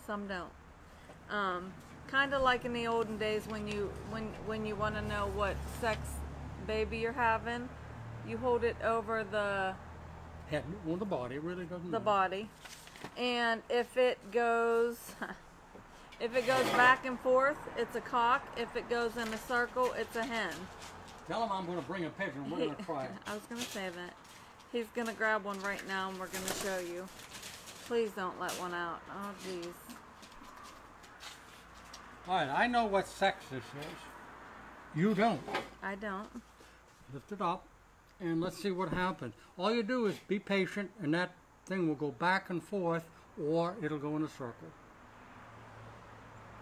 B: some don't. Kind of like in the olden days when you want to know what sex baby you're having, you hold it over the
A: Head or the body, it really doesn't matter.
B: body, and if it goes back and forth, it's a cock. If it goes in a circle, it's a hen.
A: Tell him I'm going to bring a pigeon. We're going to try it.
B: I was going to say that. He's going to grab one right now and we're going to show you. Please don't let one out. Oh, geez.
A: All right, I know what sex this is. You don't.
B: I don't.
A: Lift it up, and let's see what happens. All you do is be patient, and that thing will go back and forth, or it'll go in a circle.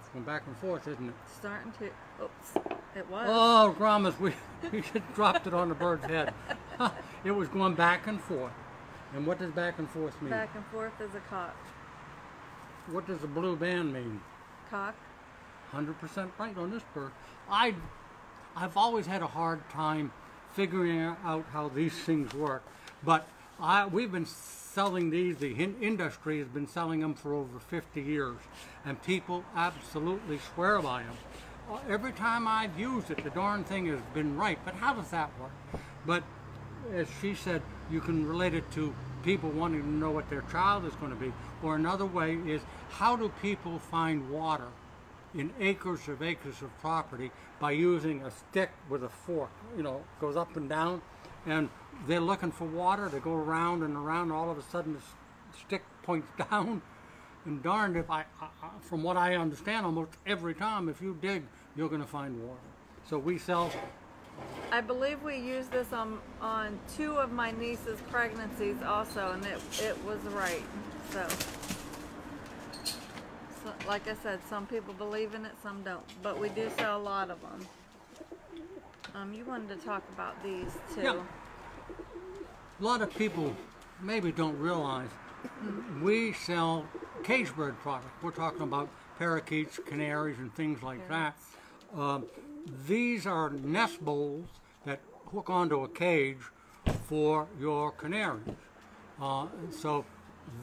A: It's going back and forth, isn't it?
B: Starting to... Oops. It was.
A: Oh, Gromus, we just dropped it on the bird's head. It was going back and forth. And what does back and forth mean?
B: Back and forth is a cock.
A: What does the blue band mean?
B: Cock.
A: 100% right on this bird. I've always had a hard time figuring out how these things work, but we've been selling these, the industry has been selling them for over 50 years, and people absolutely swear by them. Every time I've used it, the darn thing has been right, but how does that work? But as she said, you can relate it to people wanting to know what their child is going to be, or another way is, how do people find water in acres of property by using a stick with a fork, goes up and down, and they're looking for water. They go around and around, and all of a sudden the stick points down, and darned if from what I understand, almost every time if you dig, you're going to find water. So we sell.
B: I believe we used this on 2 of my niece's pregnancies also, and it was right. So like I said, some people believe in it, some don't. But we do sell a lot of them. You wanted to talk about these too.
A: Yeah. A lot of people maybe don't realize we sell cage bird product. We're talking about parakeets, canaries, and things like that. These are nest bowls that hook onto a cage for your canaries.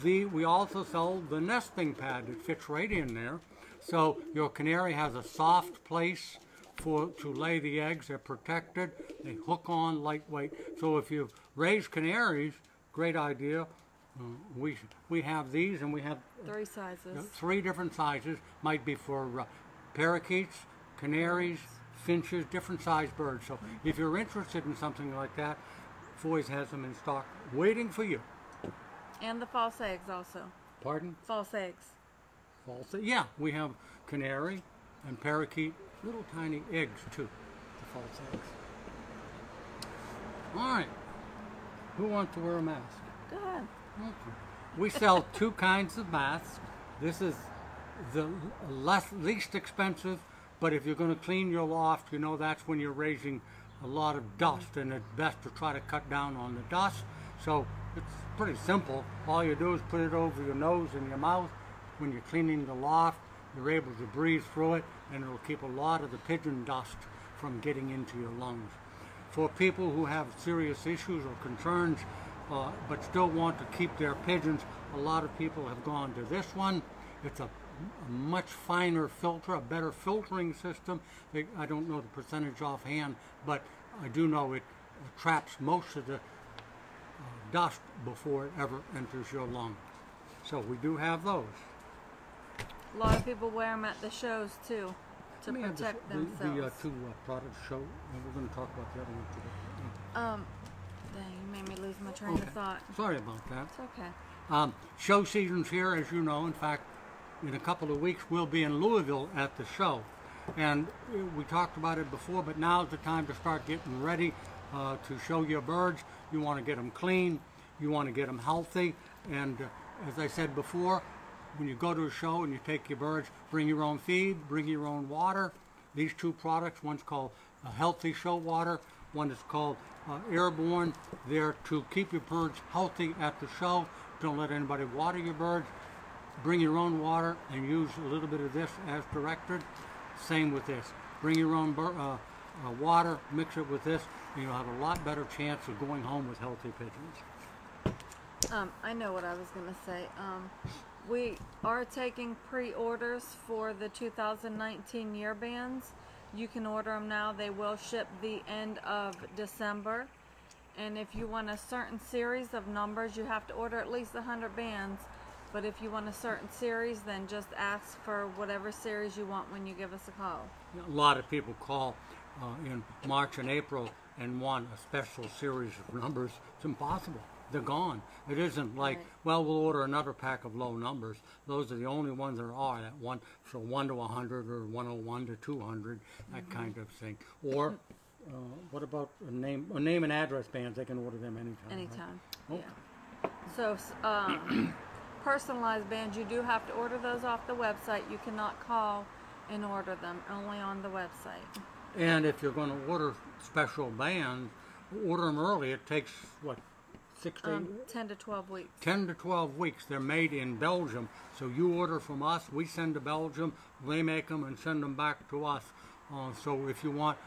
A: We also sell the nesting pad that fits right in there. So your canary has a soft place to lay the eggs. They're protected. They hook on lightweight. So if you raise canaries, great idea. We have these, and we have
B: 3 sizes.
A: 3 different sizes. Might be for parakeets, canaries, finches, different sized birds. So if you're interested in something like that, Foy's has them in stock, waiting for you.
B: And the false eggs also.
A: Pardon?
B: False eggs.
A: Yeah, we have canary and parakeet, little tiny eggs too, the false eggs. All right, who wants to wear a mask?
B: Go ahead.
A: Okay. We sell 2 kinds of masks. This is the least expensive, but if you're going to clean your loft, that's when you're raising a lot of dust, and it's best to try to cut down on the dust. So it's pretty simple. All you do is put it over your nose and your mouth. When you're cleaning the loft, you're able to breathe through it, and it'll keep a lot of the pigeon dust from getting into your lungs. For people who have serious issues or concerns, but still want to keep their pigeons, a lot of people have gone to this one. It's a much finer filter, a better filtering system. I don't know the percentage offhand, but I do know it traps most of the dust before it ever enters your lung. So we do have those.
B: A lot of people wear them at the shows too. to protect
A: the
B: themselves.
A: two products show, and we're going to talk about the other one today.
B: Dang, you made me lose my train of thought.
A: Sorry about that.
B: It's okay.
A: Show season's here, as you know. In fact, in a couple of weeks, we'll be in Louisville at the show. And we talked about it before, but now's the time to start getting ready to show your birds. You want to get them clean. You want to get them healthy. And as I said before, when you go to a show and you take your birds, bring your own feed, bring your own water. These two products, one's called Healthy Show Water, one is called Airborne. They're to keep your birds healthy at the show. Don't let anybody water your birds. Bring your own water and use a little bit of this as directed. Same with this. Bring your own water, mix it with this, and you'll have a lot better chance of going home with healthy pigeons.
B: I know what I was going to say. We are taking pre-orders for the 2019 year bands. You can order them now. They will ship the end of December. And if you want a certain series of numbers, you have to order at least 100 bands. But if you want a certain series, then just ask for whatever series you want when you give us a call.
A: A lot of people call in March and April and want a special series of numbers. It's impossible. They're gone. It isn't like,
B: Right.
A: well, we'll order another pack of low numbers. Those are the only ones there are. That one, so 1 to 100 or 101 to 200, that kind of thing. Or what about a name and address bands? They can order them anytime.
B: Anytime.
A: Right?
B: Yeah. So personalized bands, you do have to order those off the website. You cannot call and order them, only on the website.
A: And if you're going to order special bands, order them early. It takes, what,
B: 10 to 12 weeks.
A: 10 to 12 weeks. They're made in Belgium. So you order from us, we send to Belgium, they make them and send them back to us. So if you want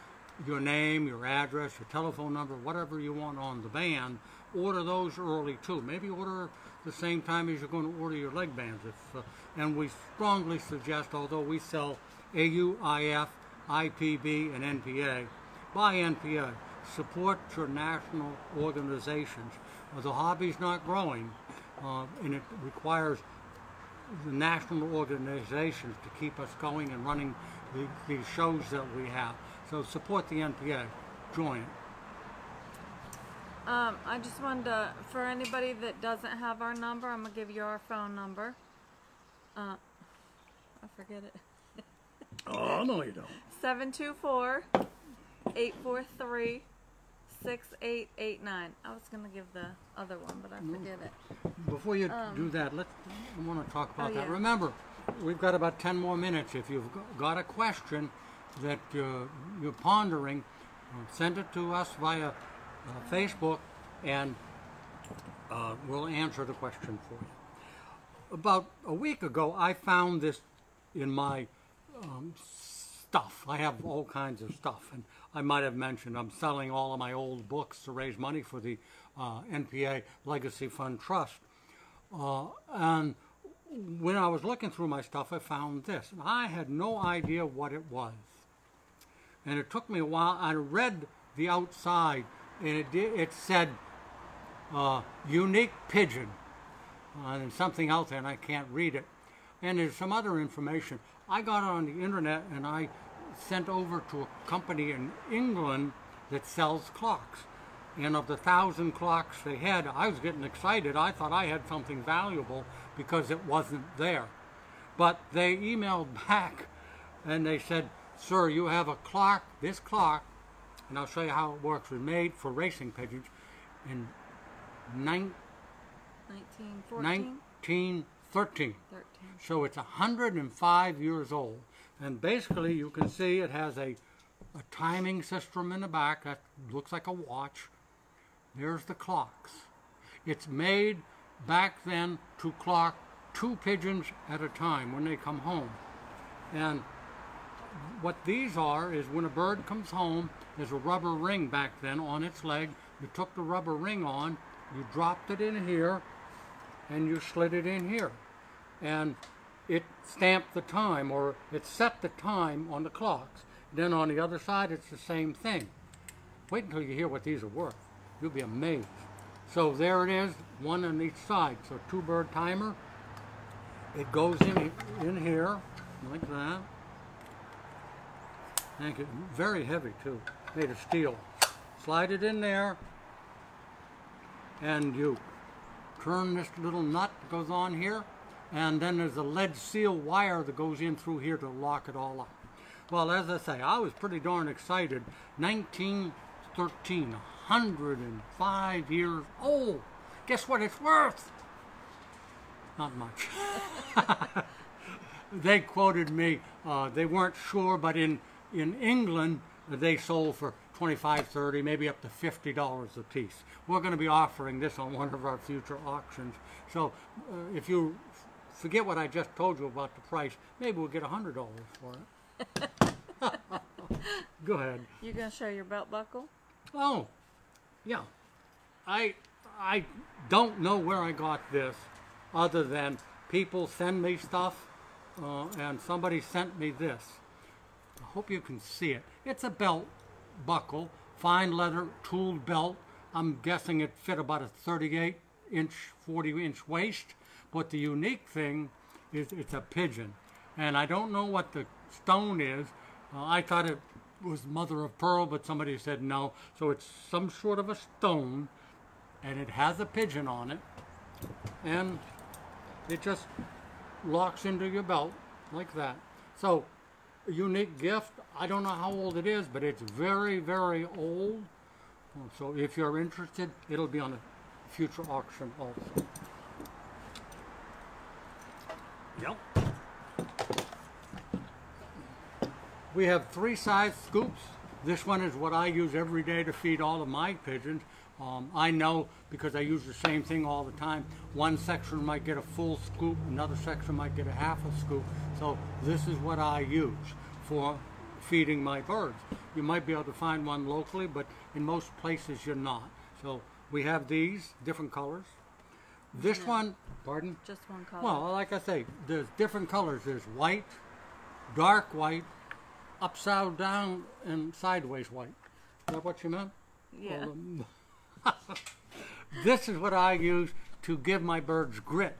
A: your name, your address, your telephone number, whatever you want on the band, order those early too. Maybe order the same time as you're going to order your leg bands. And we strongly suggest, although we sell AUIF, IPB, and NPA, buy NPA. Support your national organizations. The hobby's not growing, and it requires the national organizations to keep us going and running these shows that we have. So support the NPA. Join it.
B: I just wanted to, for anybody that doesn't have our number, I'm going to give you our phone number. I forget it.
A: Oh, no you don't.
B: 724-843-6889. I was going to give the other one, but I forget it.
A: Before you do that, I want to talk about that.
B: Yeah.
A: Remember, we've got about 10 more minutes. If you've got a question that you're pondering, send it to us via Facebook, and we'll answer the question for you. About a week ago, I found this in my stuff. I have all kinds of stuff, and I might have mentioned I'm selling all of my old books to raise money for the NPA Legacy Fund Trust. And when I was looking through my stuff, I found this. And I had no idea what it was. And it took me a while. I read the outside, and it said unique pigeon, and something else there, and I can't read it. And there's some other information. I got on the internet, and I sent over to a company in England that sells clocks. And of the 1,000 clocks they had, I was getting excited. I thought I had something valuable because it wasn't there. But they emailed back, and they said, "Sir, you have a clock, this clock," and I'll show you how it works. It was made for racing pigeons in 1913.
B: 13.
A: So it's 105 years old. And basically you can see it has a timing system in the back that looks like a watch. There's the clocks. It's made back then to clock 2 pigeons at a time when they come home. And what these are is when a bird comes home, there's a rubber ring back then on its leg. You took the rubber ring on, you dropped it in here, and you slid it in here. And it stamped the time, or it set the time on the clocks. Then on the other side, it's the same thing. Wait until you hear what these are worth. You'll be amazed. So there it is, one on each side. So 2-bird timer. It goes in here like that. Thank you. Very heavy too. Made of steel. Slide it in there, and you turn this little nut that goes on here, and then there's a lead seal wire that goes in through here to lock it all up. Well, as I say, I was pretty darn excited. 1913, 105 years old. Guess what it's worth? Not much. They quoted me, they weren't sure, but in England, they sold for 25, 30, maybe up to $50 a piece. We're going to be offering this on one of our future auctions. So if you forget what I just told you about the price, maybe we'll get $100 for it. Go ahead.
B: You going to show your belt buckle?
A: Oh, yeah. I don't know where I got this other than people send me stuff, and somebody sent me this. I hope you can see it. It's a belt buckle, fine leather, tooled belt. I'm guessing it fit about a 38-inch, 40-inch waist. But the unique thing is it's a pigeon. And I don't know what the stone is. I thought it was mother of pearl, but somebody said no. So it's some sort of a stone, and it has a pigeon on it. And it just locks into your belt like that. So a unique gift. I don't know how old it is, but it's very, very old. So if you're interested, it'll be on a future auction also. Yep. We have 3 size scoops. This one is what I use every day to feed all of my pigeons. I know because I use the same thing all the time. One section might get a full scoop, another section might get a half a scoop. So this is what I use for feeding my birds. You might be able to find one locally, but in most places you're not. So we have these different colors. This one, pardon?
B: Just one color.
A: Well, like I say, there's different colors. There's white, dark white, upside down, and sideways white. Is that what you meant?
B: Yeah.
A: This is what I use to give my birds grit.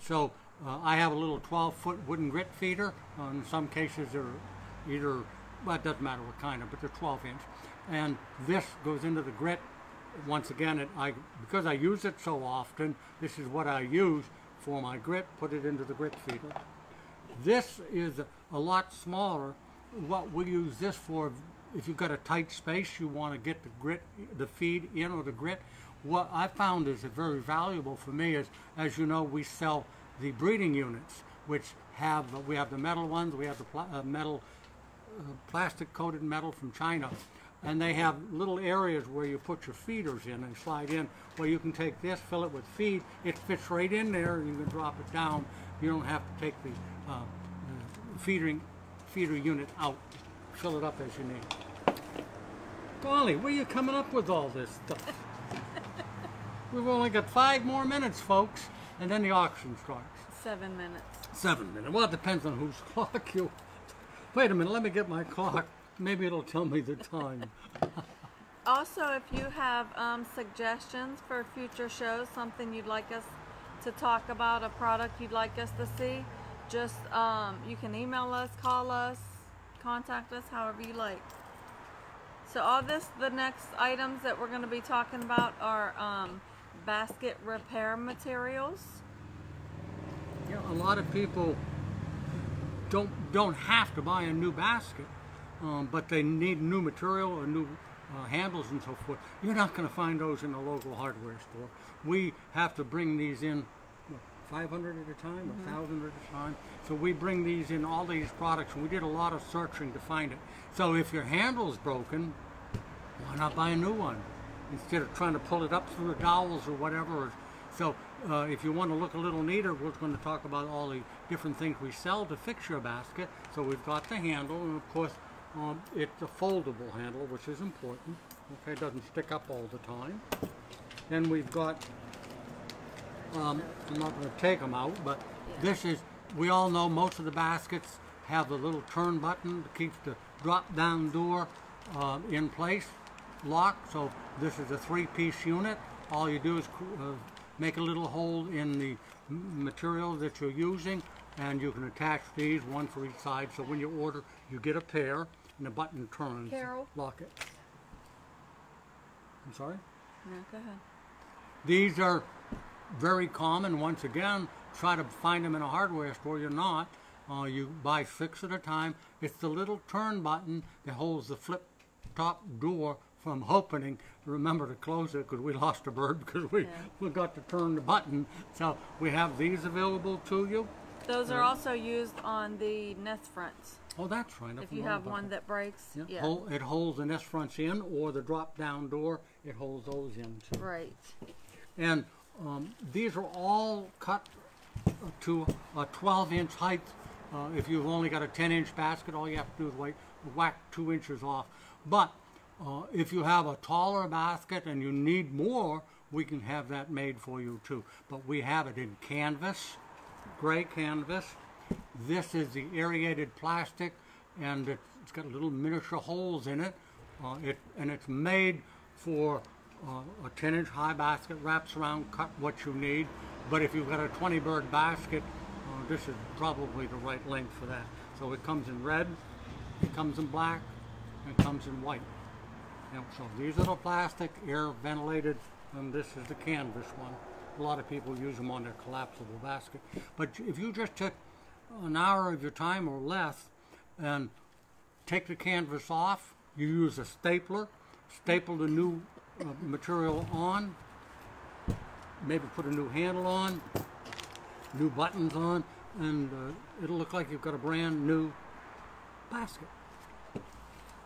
A: So I have a little 12-foot wooden grit feeder. In some cases they're either, well, it doesn't matter what kind of, but they're 12-inch. And this goes into the grit. Once again, because I use it so often, this is what I use for my grit, put it into the grit feeder. This is a lot smaller. What we use this for, if you've got a tight space, you want to get the feed in, or the grit. What I found is very valuable for me is, as you know, we sell the breeding units, which we have the metal ones, we have the plastic coated metal from China, and they have little areas where you put your feeders in and slide in. Well, you can take this, fill it with feed, it fits right in there, and you can drop it down. You don't have to take the feeder unit out. Fill it up as you need. Golly, where are you coming up with all this stuff? We've only got 5 more minutes, folks, and then the auction starts.
B: 7 minutes.
A: 7 minutes. Well, it depends on whose clock you... Wait a minute, let me get my clock. Maybe it'll tell me the time.
B: Also, if you have suggestions for future shows, something you'd like us to talk about, a product you'd like us to see, just you can email us, call us, contact us, however you like. So all this, the next items that we're going to be talking about are basket repair materials.
A: Yeah, a lot of people don't have to buy a new basket, but they need new material or new handles and so forth. You're not going to find those in a local hardware store. We have to bring these in 500 at a time, 1,000 at a time. So we bring these in, all these products, and we did a lot of searching to find it. So if your handle's broken, why not buy a new one instead of trying to pull it up through the dowels or whatever? So if you want to look a little neater, we're going to talk about all the different things we sell to fix your basket. So we've got the handle, and of course it's a foldable handle, which is important. Okay, it doesn't stick up all the time. Then we've got, I'm not going to take them out, but this is, we all know most of the baskets have the little turn button that keeps the drop down door in place, locked. So this is a 3-piece unit. All you do is make a little hole in the material that you're using, and you can attach these, one for each side. So when you order, you get a pair. and the button turns.
B: Carol?
A: Lock it. I'm sorry?
B: No, go ahead.
A: These are very common. Once again, try to find them in a hardware store. You're not. You buy 6 at a time. It's the little turn button that holds the flip top door from opening. Remember to close it because we lost a bird because we forgot to turn the button. So we have these available to you.
B: Those are also used on the nest fronts.
A: Oh, that's right.
B: If you have one that breaks,
A: It holds the nest fronts in, or the drop-down door, it holds those in too.
B: Right.
A: And these are all cut to a 12-inch height. If you've only got a 10-inch basket, all you have to do is whack 2 inches off. But if you have a taller basket and you need more, we can have that made for you too. But we have it in canvas, gray canvas. This is the aerated plastic, and it's got little miniature holes in it. And it's made for a 10-inch high basket, wraps around, cut what you need. But if you've got a 20-bird basket, this is probably the right length for that. So it comes in red, it comes in black, and it comes in white. So these are the plastic, air ventilated, and this is the canvas one. A lot of people use them on their collapsible basket. But if you just took an hour of your time or less and take the canvas off, you use a stapler, staple the new material on, maybe put a new handle on, new buttons on, and it'll look like you've got a brand new basket.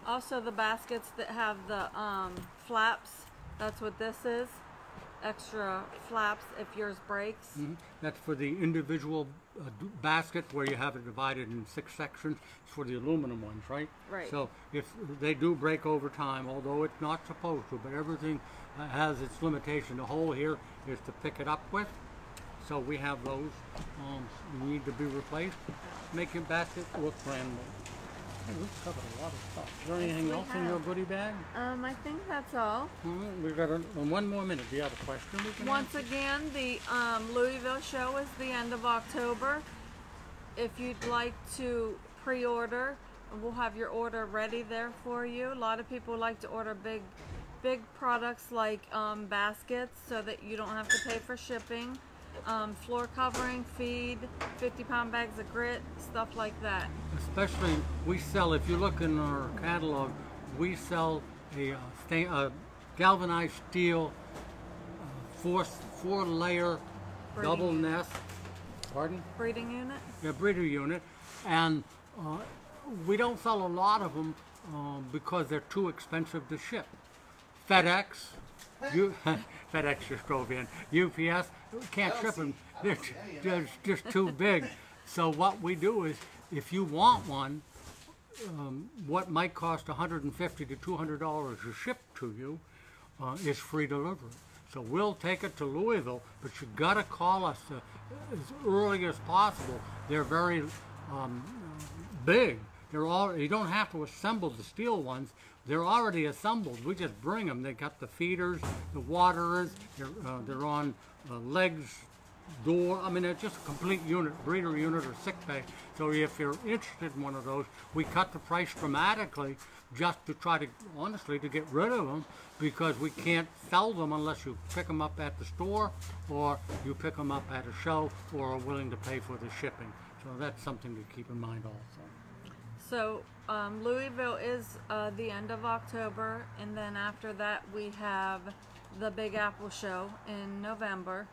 B: Also, the baskets that have the flaps, that's what this is. Extra flaps if yours breaks.
A: That's for the individual basket where you have it divided in 6 sections. It's for the aluminum ones, right?
B: Right.
A: So if they do break over time, although it's not supposed to, but everything has its limitation. The whole here is to pick it up with. So we have those. Need to be replaced. Make your basket look brand new. Hey, we've covered a lot of stuff. Is there anything else in your goodie bag?
B: I think that's all.
A: We've got one more minute. Do you have a question?
B: Once again, the Louisville show is the end of October. If you'd like to pre-order, we'll have your order ready there for you. A lot of people like to order big products like baskets so that you don't have to pay for shipping. Floor covering, feed, 50-pound bags of grit, stuff like that.
A: Especially, we sell, if you look in our catalog, we sell a galvanized steel 4-layer double nest. Pardon?
B: Breeding unit?
A: Yeah, breeder unit. And we don't sell a lot of them because they're too expensive to ship. FedEx, FedEx just drove in. UPS, we can't ship them. They're just too big. So what we do is, if you want one, what might cost $150 to $200 to ship to you is free delivery. So we'll take it to Louisville, but you got to call us as early as possible. They're very big. You don't have to assemble the steel ones. They're already assembled. We just bring them. They got the feeders, the waterers. They're on legs, door. I mean, it's just a complete unit, breeder unit or sick bay. So if you're interested in one of those, we cut the price dramatically just to try to, honestly, to get rid of them, because we can't sell them unless you pick them up at the store or you pick them up at a show or are willing to pay for the shipping. So that's something to keep in mind also.
B: So Louisville is the end of October, and then after that we have the Big Apple show in November,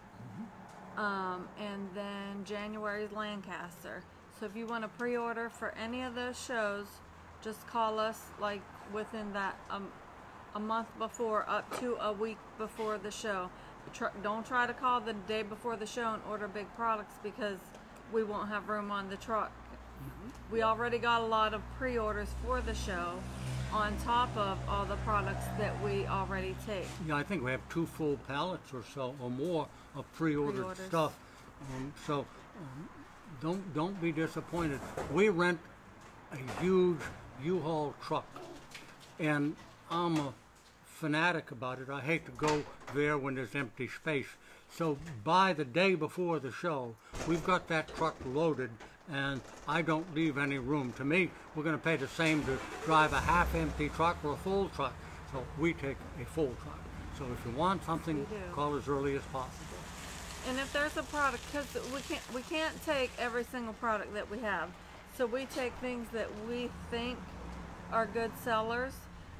B: and then January is Lancaster. So if you want to pre-order for any of those shows, just call us like within that a month before, up to a week before the show. Don't try to call the day before the show and order big products, because we won't have room on the truck. We already got a lot of pre-orders for the show on top of all the products that we already take.
A: Yeah, I think we have 2 full pallets or so or more of pre-ordered stuff. Don't be disappointed. We rent a huge U-Haul truck, and I'm a fanatic about it. I hate to go there when there's empty space. So by the day before the show, we've got that truck loaded, and I don't leave any room. To me, we're going to pay the same to drive a half-empty truck or a full truck. So we take a full truck. So if you want something, call as early as possible.
B: And if there's a product, because we can't take every single product that we have. So we take things that we think are good sellers.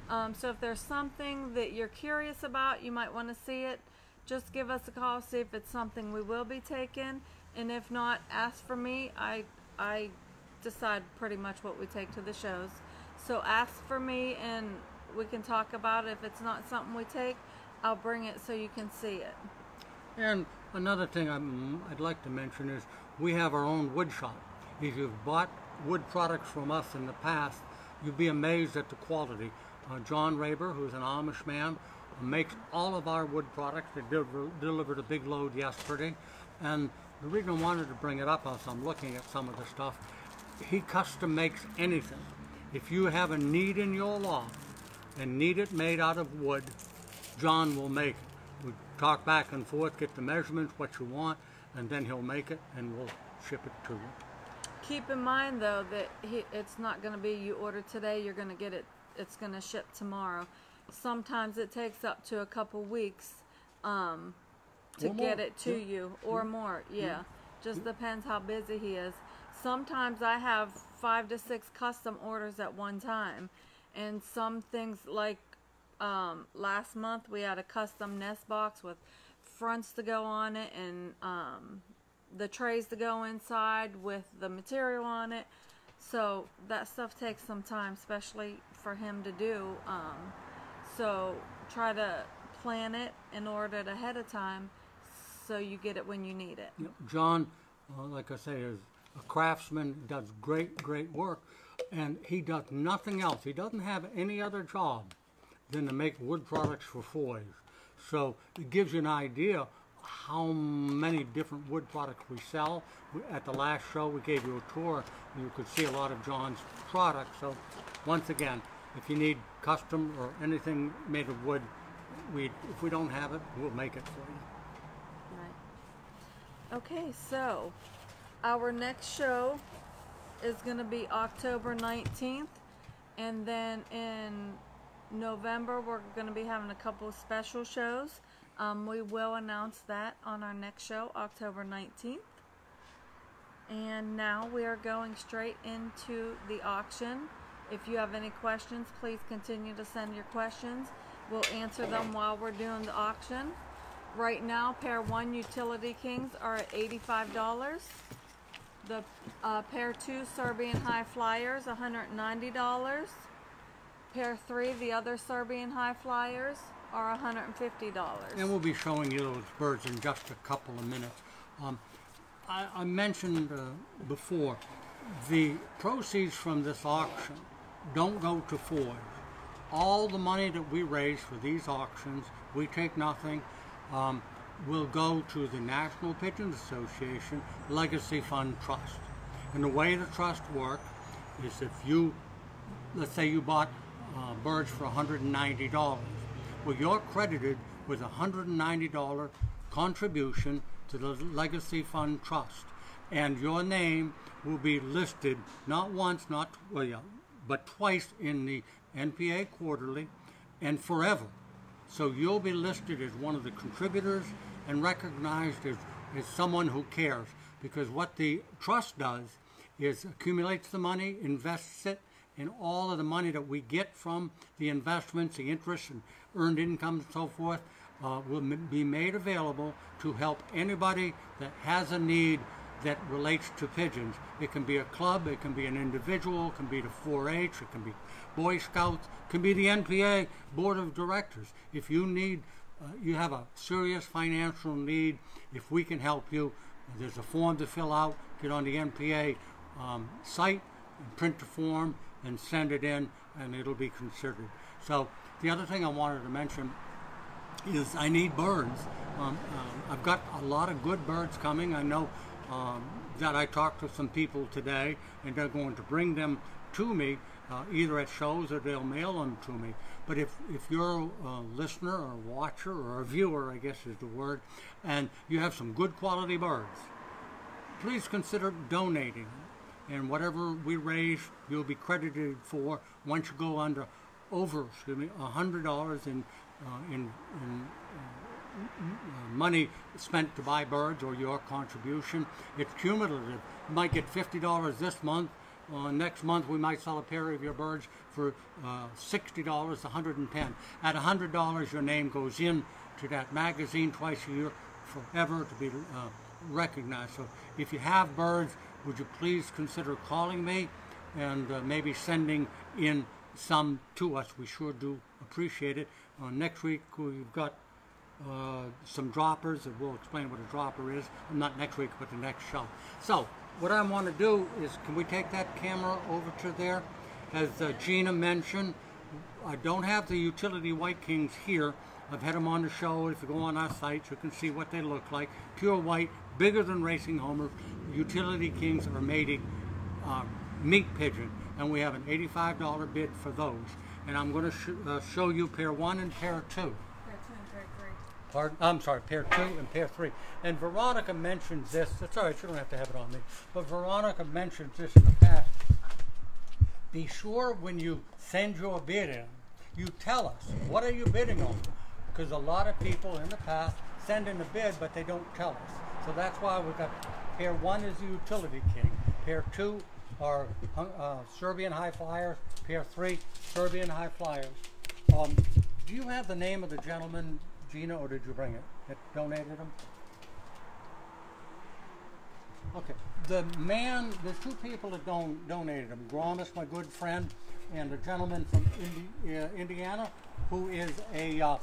B: So if there's something that you're curious about, you might want to see it, just give us a call, see if it's something we will be taking. And if not, ask for me. I decide pretty much what we take to the shows. So ask for me and we can talk about it. If it's not something we take, I'll bring it so you can see it.
A: And another thing I'd like to mention is we have our own wood shop. If you've bought wood products from us in the past, you'd be amazed at the quality. John Raber, who's an Amish man, makes all of our wood products. They delivered a big load yesterday. And the reason I wanted to bring it up is I'm looking at some of the stuff. He custom makes anything. If you have a need in your loft and need it made out of wood, John will make it. We talk back and forth, get the measurements, what you want, and then he'll make it and we'll ship it to you.
B: Keep in mind though that it's not going to be you order today, you're going to get it, it's going to ship tomorrow. Sometimes it takes up to a couple weeks to get it to you, or more. Just depends how busy he is. Sometimes I have 5 to 6 custom orders at one time, and some things like last month we had a custom nest box with fronts to go on it and the trays to go inside with the material on it. So that stuff takes some time, especially for him to do. So try to plan it and order it ahead of time so you get it when you need it.
A: John, like I say, is a craftsman, does great work, and he does nothing else. He doesn't have any other job than to make wood products for foys. So it gives you an idea how many different wood products we sell. At the last show we gave you a tour and you could see a lot of John's products. So once again, if you need custom or anything made of wood, if we don't have it, we'll make it for you.
B: Right. Okay, so our next show is going to be October 19th, and then in November we're going to be having a couple of special shows. We will announce that on our next show, October 19th. And now we are going straight into the auction. If you have any questions, please continue to send your questions. We'll answer them while we're doing the auction. Right now, pair 1 Utility Kings are at $85. The pair 2 Serbian High Flyers, $190. Pair 3, the other Serbian High Flyers, are $150.
A: And we'll be showing you those birds in just a couple of minutes. I mentioned before, the proceeds from this auction don't go to foys. All the money that we raise for these auctions, we take nothing, will go to the National Pigeon Association Legacy Fund Trust. And the way the trust works is if you, let's say you bought birds for $190, well, you're credited with a $190 contribution to the Legacy Fund Trust, and your name will be listed not once, but twice in the NPA Quarterly and forever. So you'll be listed as one of the contributors and recognized as someone who cares, because what the trust does is accumulates the money, invests it, and all of the money that we get from the investments, the interest and earned income and so forth, will be made available to help anybody that has a need that relates to pigeons. It can be a club, it can be an individual, it can be the 4-H, it can be Boy Scouts, it can be the NPA Board of Directors. If you need, you have a serious financial need, if we can help you, there's a form to fill out, get on the NPA site, and print the form, and send it in, and it'll be considered. So the other thing I wanted to mention is I need birds. I've got a lot of good birds coming. I know that I talked to some people today, and they're going to bring them to me, either at shows or they'll mail them to me. But if you're a listener or a watcher or a viewer, I guess is the word, and you have some good quality birds, please consider donating. and whatever we raise, you'll be credited for once you go over $100 in money spent to buy birds, or your contribution. It's cumulative. You might get $50 this month. Next month we might sell a pair of your birds for $60, $110. At $100, your name goes in to that magazine twice a year, forever to be recognized. So if you have birds, would you please consider calling me and maybe sending in some to us? We sure do appreciate it. Next week we've got some droppers, and we'll explain what a dropper is. Not next week, but the next show. So what I want to do is, can we take that camera over to there? As Gina mentioned, I don't have the utility white kings here. I've had them on the show. If you go on our site, you can see what they look like. Pure white, bigger than racing homers. Utility kings are mating meat pigeon, and we have an $85 bid for those. And I'm going to show you pair 1 and pair 2.
B: Pair 2 and pair 3.
A: Pardon? I'm sorry, pair 2 and pair 3. And Veronica mentions this. That's all right, you don't have to have it on me. But Veronica mentions this in the past. Be sure when you send your bid in, you tell us, what are you bidding on? Because a lot of people in the past send in a bid, but they don't tell us. So that's why we've got pair 1 is the utility king. Pair 2 are Serbian high flyers. Pair 3, Serbian high flyers. Do you have the name of the gentleman, Gina, or did you bring it, that donated them? Okay. The man, there's 2 people that donated them. Gromus, my good friend, and a gentleman from Indiana, who is the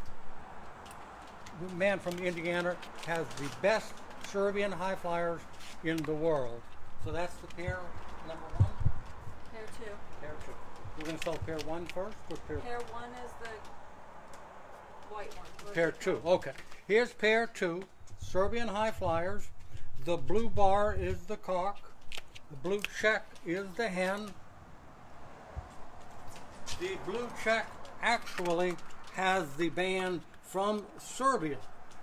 A: man from Indiana has the best Serbian high flyers in the world. So that's the pair number 1?
B: Pair 2.
A: Pair 2. We're going to sell pair 1 first? Or
B: Pair 1 is the white one.
A: Pair 2, okay. Here's pair 2, Serbian high flyers. The blue bar is the cock. The blue check is the hen. The blue check actually has the band from Serbia.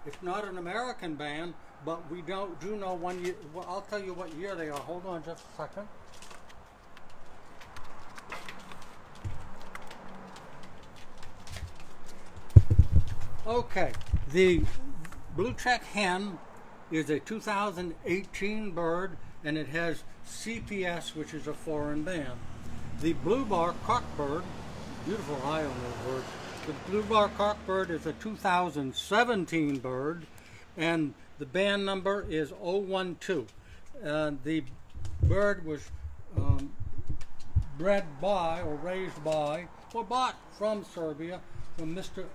A: It's not an American band, but we do know one year. Well, I'll tell you what year they are. Hold on just a second. Okay, the blue check hen is a 2018 bird, and it has CPS, which is a foreign band. The blue bar cockbird, beautiful eye on that bird. The blue bar cockbird is a 2017 bird, and the band number is 012. The bird was bred by, or raised by, or bought from Serbia, from Mr.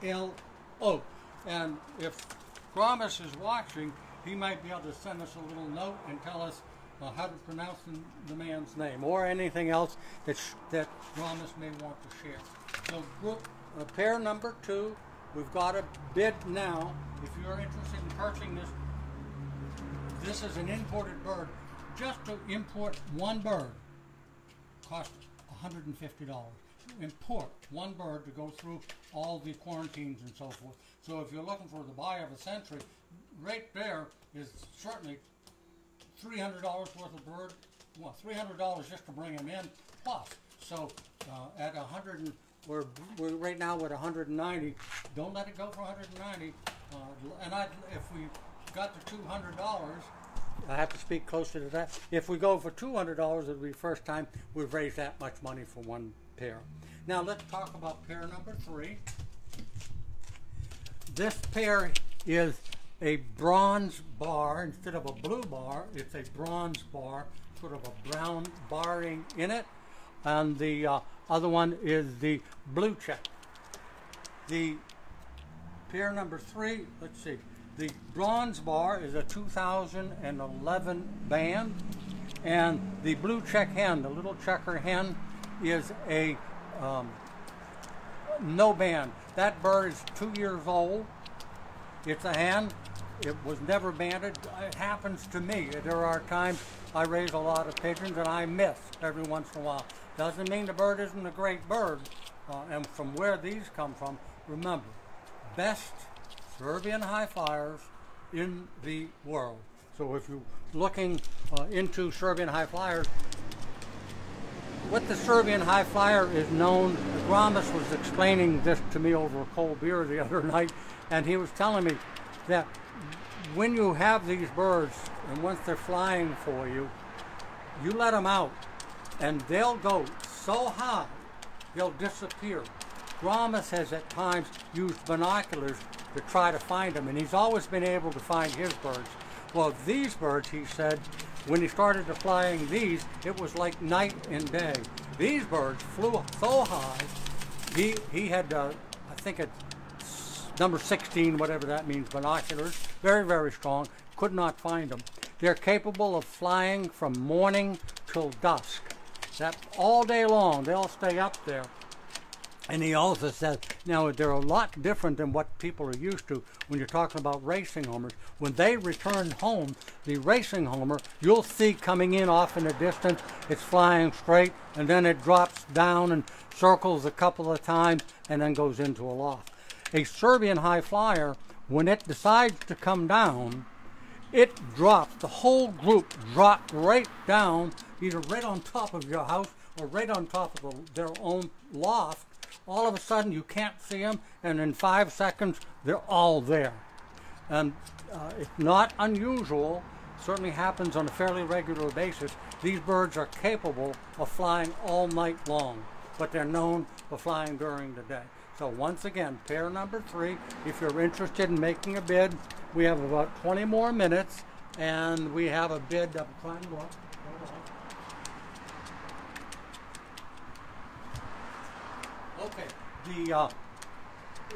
A: Mihalo. And if Gromus is watching, he might be able to send us a little note and tell us how to pronounce the man's name, or anything else that Gromus may want to share. So pair number 2, we've got a bid now. If you're interested in purchasing this, this is an imported bird. Just to import one bird costs $150. Import one bird to go through all the quarantines and so forth. So if you're looking for the buy of a century, right there is certainly $300 worth of bird. Well, $300 just to bring them in plus. So at 100, we're right now at 190. Don't let it go for 190. And if we got to $200, I have to speak closer to that. If we go for $200, it'll be the first time we've raised that much money for one pair. Now let's talk about pair number 3. This pair is a bronze bar. Instead of a blue bar, it's a bronze bar, sort of a brown barring in it. And the other one is the blue check. The pair number 3, let's see. The bronze bar is a 2011 band, and the blue check hen, the little checker hen, is a no band. That bird is 2 years old. It's a hen. It was never banded. It happens to me. There are times I raise a lot of pigeons and I miss every once in a while. Doesn't mean the bird isn't a great bird. And from where these come from, remember, best Serbian high flyers in the world. So if you're looking into Serbian high flyers, what the Serbian high flyer is known, Glomus was explaining this to me over a cold beer the other night, and he was telling me that when you have these birds, and once they're flying for you, you let them out, and they'll go so high, they'll disappear. Glomus has at times used binoculars to try to find them, and he's always been able to find his birds. Well, these birds, he said, when he started to flying these, it was like night and day. These birds flew so high, he had, I think it's number 16, whatever that means, binoculars, very, very strong, could not find them. They're capable of flying from morning till dusk. That all day long, they'll stay up there. And he also says, now they're a lot different than what people are used to when you're talking about racing homers. When they return home, the racing homer, you'll see coming in off in the distance, it's flying straight, and then it drops down and circles a couple of times, and then goes into a loft. A Serbian high flyer, when it decides to come down, it drops, the whole group drops right down, either right on top of your house or right on top of their own loft. All of a sudden you can't see them, and in 5 seconds they're all there. And it's not unusual, certainly happens on a fairly regular basis. These birds are capable of flying all night long, but they're known for flying during the day. So once again, pair number 3, if you're interested in making a bid, we have about 20 more minutes, and we have a bid. I'm trying to look. Okay,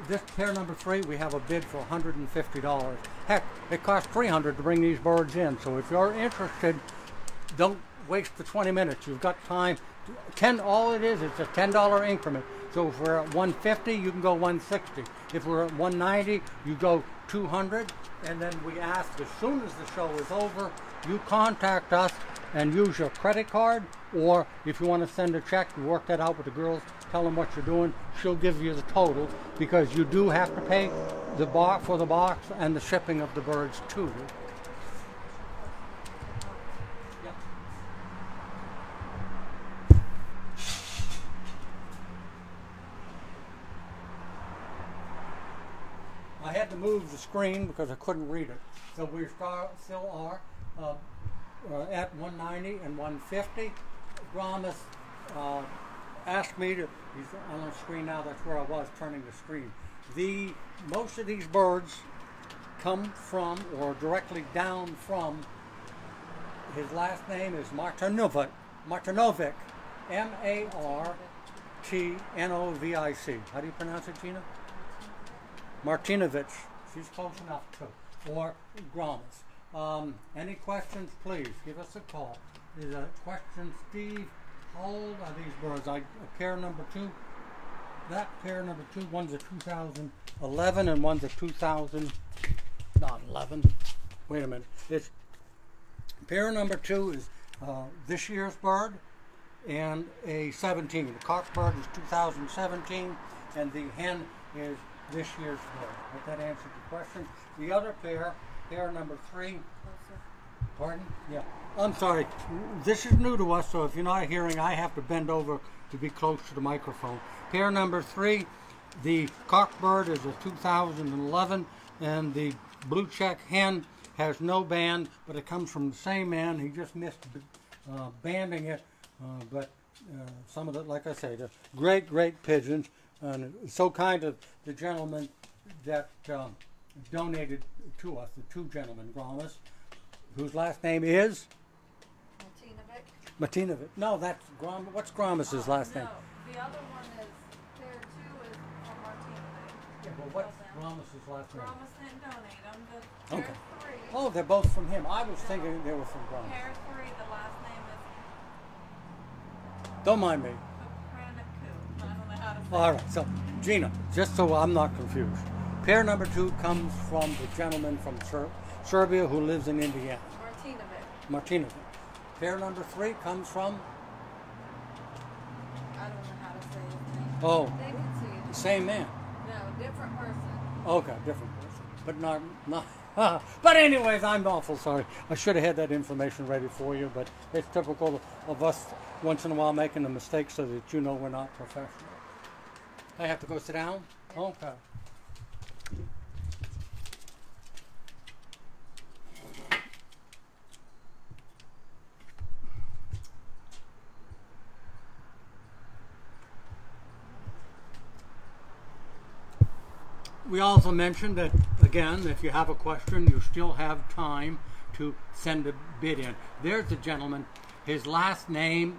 A: this pair number 3, we have a bid for $150. Heck, it costs $300 to bring these birds in. So if you're interested, don't waste the 20 minutes. You've got time. All it is, it's a $10 increment. So if we're at $150, you can go $160. If we're at $190, you go $200. And then we ask, as soon as the show is over, you contact us and use your credit card, or if you want to send a check, you work that out with the girls, tell them what you're doing, she'll give you the total, because you do have to pay the box for the box and the shipping of the birds to you. Yeah. I had to move the screen because I couldn't read it. So we still are at 190 and 150. Gromus asked me to, he's on the screen now, that's where I was turning the screen. Most of these birds come from, or directly down from, his last name is Martinovic, M-A-R-T-N-O-V-I-C. How do you pronounce it, Gina? Martinovic. She's close enough too. Or Gromus. Any questions, please give us a call. Is a question, Steve? How old are these birds? Pair number 2. That pair number 2, one's a 2011 and one's a 2000. Not 11. Wait a minute. It's pair number 2 is this year's bird and a 17. The cock bird is 2017 and the hen is this year's bird. Hope that answered your question. The other pair number 3. Pardon? Yeah. I'm sorry. This is new to us, so if you're not hearing, I have to bend over to be close to the microphone. Pair number 3, the cock bird is a 2011, and the blue check hen has no band, but it comes from the same man. He just missed banding it, but some of the, like I say, the great, great pigeons. And so kind of the gentleman that donated to us, the 2 gentlemen, Gromus, whose last name is? Martinovic. No, that's Grom. What's Gromus's last name?
B: No, the other one is, pair 2 is from Martinovic.
A: Yeah, but what's Gromus's last name?
B: Gromus didn't donate them. The pair 3.
A: Oh, they're both from him. I was thinking they were from Gromus.
B: Pair 3, the last name is
A: Don't mind me.
B: I don't know how to say
A: All right, so Gina, just so I'm not confused, pair number 2 comes from the gentleman from Serbia who lives in Indiana. Martinovic. Pair number 3 comes from?
B: I don't know how to say his name.
A: Oh,
B: They can see it.
A: same man.
B: No, different person.
A: Okay, different person, but not But anyways, I'm awful sorry. I should have had that information ready for you, but it's typical of us once in a while making a mistake so that you know we're not professional. I have to go sit down? Okay. We also mentioned that, again, if you have a question, you still have time to send a bid in. There's a gentleman. His last name,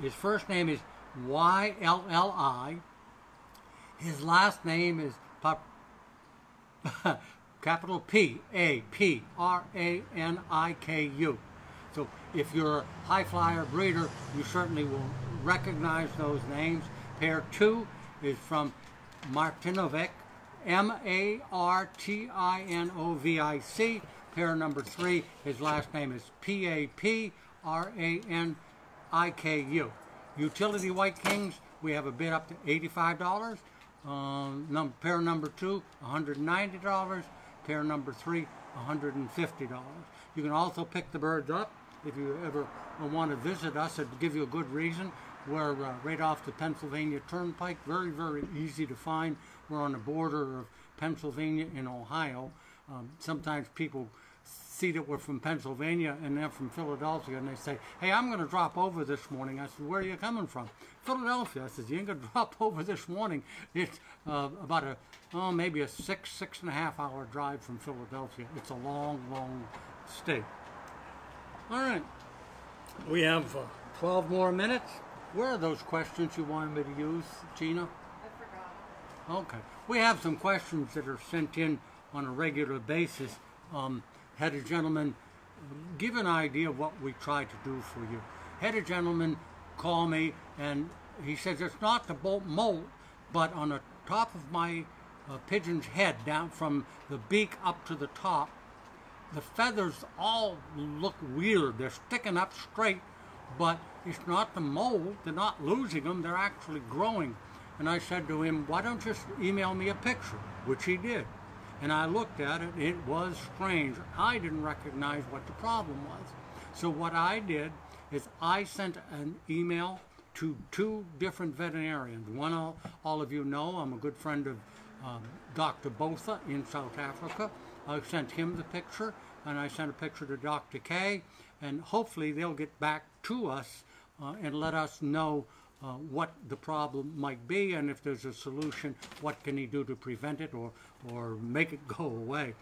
A: his first name is Y-L-L-I. His last name is capital P-A-P-R-A-N-I-K-U. So if you're a high flyer breeder, you certainly will recognize those names. Pair 2 is from Martinovic, M-A-R-T-I-N-O-V-I-C. Pair number 3, his last name is P-A-P-R-A-N-I-K-U. Utility White Kings, we have a bid up to $85. Pair number 2, $190. Pair number 3, $150. You can also pick the birds up if you ever want to visit us. It'd give you a good reason. We're right off the Pennsylvania Turnpike, very, very easy to find. We're on the border of Pennsylvania and Ohio. Sometimes people see that we're from Pennsylvania and they're from Philadelphia, and they say, hey, I'm going to drop over this morning. I said, where are you coming from? Philadelphia. I said, you ain't going to drop over this morning. It's about maybe a 6.5 hour drive from Philadelphia. It's a long, long state. All right. We have 12 more minutes. Where are those questions you wanted me to use, Gina?
B: I forgot.
A: Okay. We have some questions that are sent in on a regular basis. Had a gentleman give an idea of what we try to do for you. Had a gentleman call me and he says it's not the molt, but on the top of my pigeon's head, down from the beak up to the top, the feathers all look weird. They're sticking up straight, but it's not the mold. They're not losing them. They're actually growing. And I said to him, why don't you just email me a picture? Which he did. And I looked at it. It was strange. I didn't recognize what the problem was. So what I did is I sent an email to 2 different veterinarians. One, all of you know, I'm a good friend of Dr. Botha in South Africa. I sent him the picture, and I sent a picture to Dr. K, and hopefully they'll get back to us and let us know what the problem might be, and if there's a solution, what can he do to prevent it or make it go away.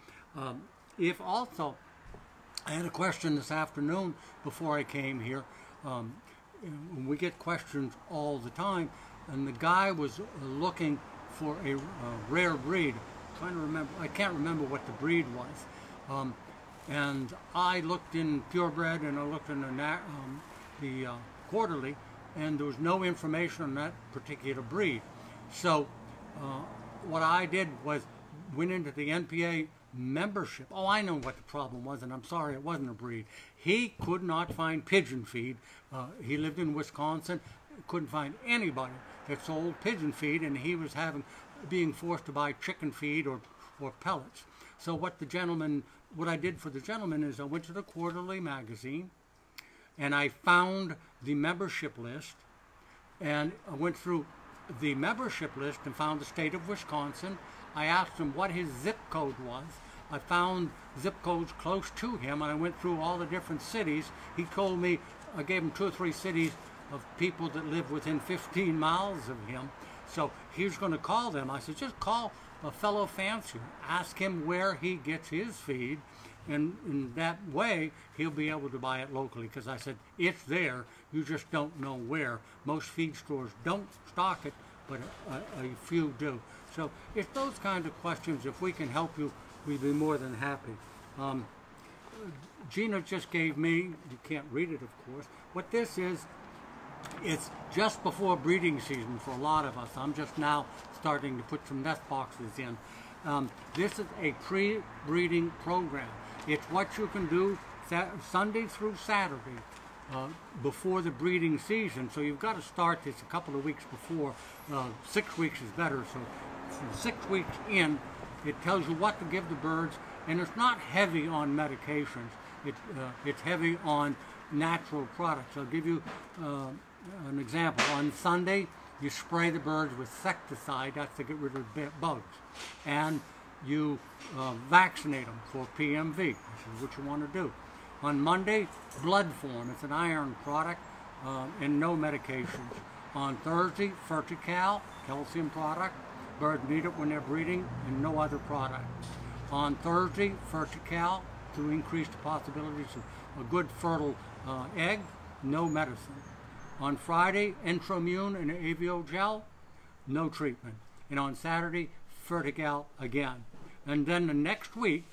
A: If also, I had a question this afternoon before I came here. We get questions all the time, and the guy was looking for a rare breed. I'm trying to remember, I can't remember what the breed was. And I looked in Purebred and I looked in the Quarterly, and there was no information on that particular breed. So what I did was went into the NPA membership. Oh, I know what the problem was, and I'm sorry it wasn't a breed. He could not find pigeon feed. He lived in Wisconsin, couldn't find anybody that sold pigeon feed, and he was being forced to buy chicken feed or pellets. So what I did for the gentleman is I went to the Quarterly magazine, and I found the membership list, and I went through the membership list and found the state of Wisconsin. I asked him what his zip code was. I found zip codes close to him, and I went through all the different cities. He told me, I gave him 2 or 3 cities of people that live within 15 miles of him. So he was going to call them. I said, just call a fellow fancier. Ask him where he gets his feed, and in that way he'll be able to buy it locally, because I said it's there, you just don't know where. Most feed stores don't stock it, but a few do. So it's those kind of questions. If we can help you, we'd be more than happy. Gina just gave me, you can't read it of course, what this is. It's just before breeding season for a lot of us. I'm just now starting to put some nest boxes in. This is a pre-breeding program. It's what you can do Sunday through Saturday before the breeding season. So you've got to start this a couple of weeks before. 6 weeks is better. So from 6 weeks in, it tells you what to give the birds. and it's not heavy on medications. It's heavy on natural products. I'll give you an example. On Sunday, you spray the birds with insecticide, that's to get rid of bugs, and you vaccinate them for PMV. This is what you want to do. On Monday, blood form. It's an iron product and no medications. On Thursday, Fertical, calcium product. Birds need it when they're breeding, and no other product. On Thursday, Fertical, to increase the possibilities of a good fertile egg, no medicine. On Friday, Intramune and Avio Gel, no treatment. And on Saturday, Fertical again. And then the next week,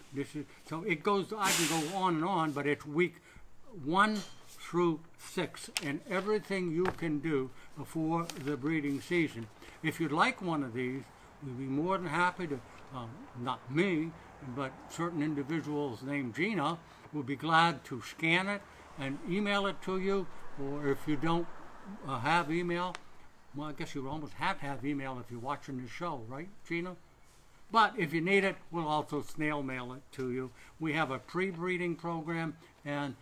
A: so it goes, I can go on and on, but it's week 1 through 6, and everything you can do before the breeding season. If you'd like one of these, we'd be more than happy to, not me, but certain individuals named Gina will be glad to scan it and email it to you. Or if you don't have email, well, I guess you would almost have to have email if you're watching the show, right, Gina? But if you need it, we'll also snail mail it to you. We have a pre-breeding program, and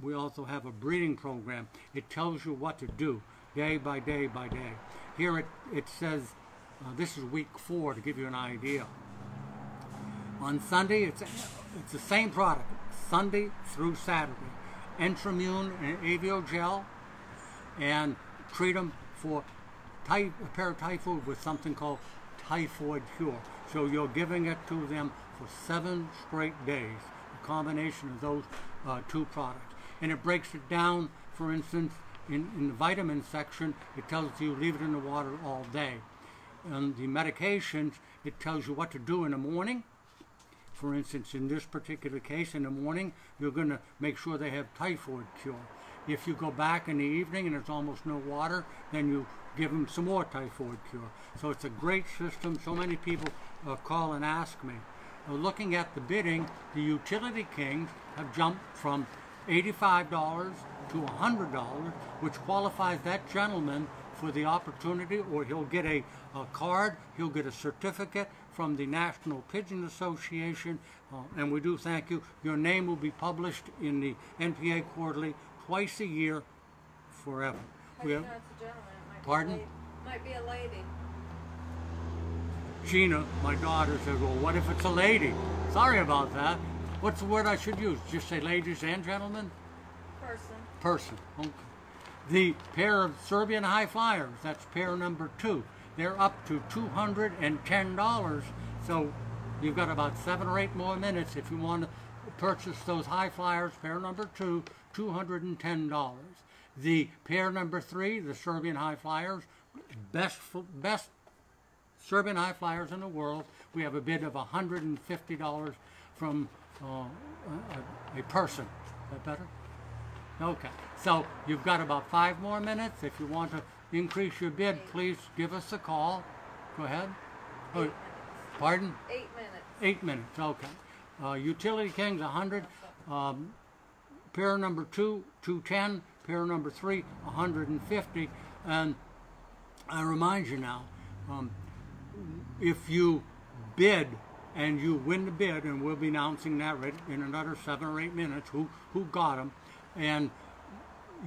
A: we also have a breeding program. It tells you what to do day by day by day. Here it says, this is week 4 to give you an idea. On Sunday, it's the same product, Sunday through Saturday. Intramune and Avio Gel, and treat them for paratyphoid with something called typhoid cure. So you're giving it to them for 7 straight days, a combination of those 2 products. And it breaks it down, for instance, in the vitamin section, it tells you leave it in the water all day. And the medications, it tells you what to do in the morning. For instance, in this particular case, in the morning, you're going to make sure they have typhoid cure. If you go back in the evening and there's almost no water, then you give them some more typhoid cure. So it's a great system. So many people call and ask me. Looking at the bidding, the Utility Kings have jumped from $85 to $100, which qualifies that gentleman for the opportunity, or he'll get a card, he'll get a certificate from the National Pigeon Association, and we do thank you. Your name will be published in the NPA Quarterly twice a year forever.
B: We have, it's a gentleman. It might
A: pardon?
B: Might be a lady.
A: Gina, my daughter, said, well, what if it's a lady? Sorry about that. What's the word I should use? Just say ladies and gentlemen?
B: Person.
A: Person. Okay. The pair of Serbian High Flyers, that's pair number 2. They're up to $210. So you've got about 7 or 8 more minutes if you want to purchase those High Flyers, pair number 2, $210. The pair number 3, the Serbian High Flyers, best Serbian High Flyers in the world. We have a bid of $150 from a person. Is that better? Okay. So you've got about 5 more minutes. If you want to increase your bid, please give us a call. Go ahead.
B: 8 minutes.
A: Pardon?
B: 8 minutes.
A: 8 minutes. Okay. Utility Kings, 100. Pair number 2, 210. Pair number 3, 150. And I remind you now, if you bid and you win the bid, and we'll be announcing that right in another 7 or 8 minutes, who got them, and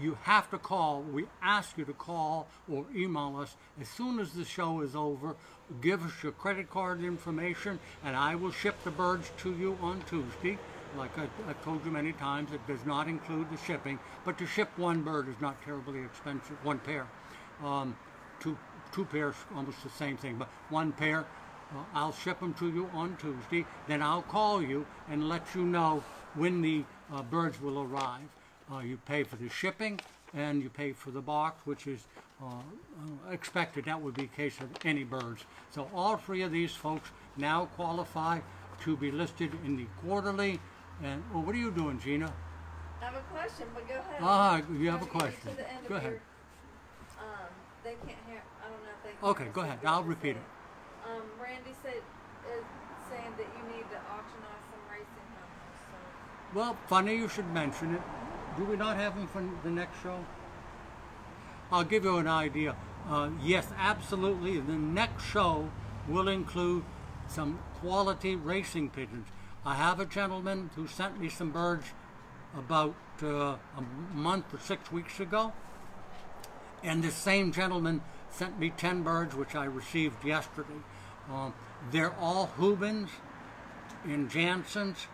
A: you have to call. We ask you to call or email us as soon as the show is over. Give us your credit card information, and I will ship the birds to you on Tuesday. Like I've told you many times, it does not include the shipping, but to ship 1 bird is not terribly expensive. 1 pair. 2 pairs, almost the same thing, but 1 pair, I'll ship them to you on Tuesday. Then I'll call you and let you know when the birds will arrive. You pay for the shipping and you pay for the box, which is expected. That would be the case of any birds. So all 3 of these folks now qualify to be listed in the quarterly. And well, what are you doing, Gina?
B: I have a question, but go ahead.
A: You have a question. Go ahead.
B: They can't hear. I don't know if they can.
A: Okay, go ahead. I'll repeat it.
B: Randy said, saying that you need to auction off some racing hunters. So.
A: Well, funny you should mention it. Do we not have them for the next show? I'll give you an idea. Yes, absolutely. The next show will include some quality racing pigeons. I have a gentleman who sent me some birds about a month or 6 weeks ago, and this same gentleman sent me 10 birds, which I received yesterday. They're all Hubins in Jansen's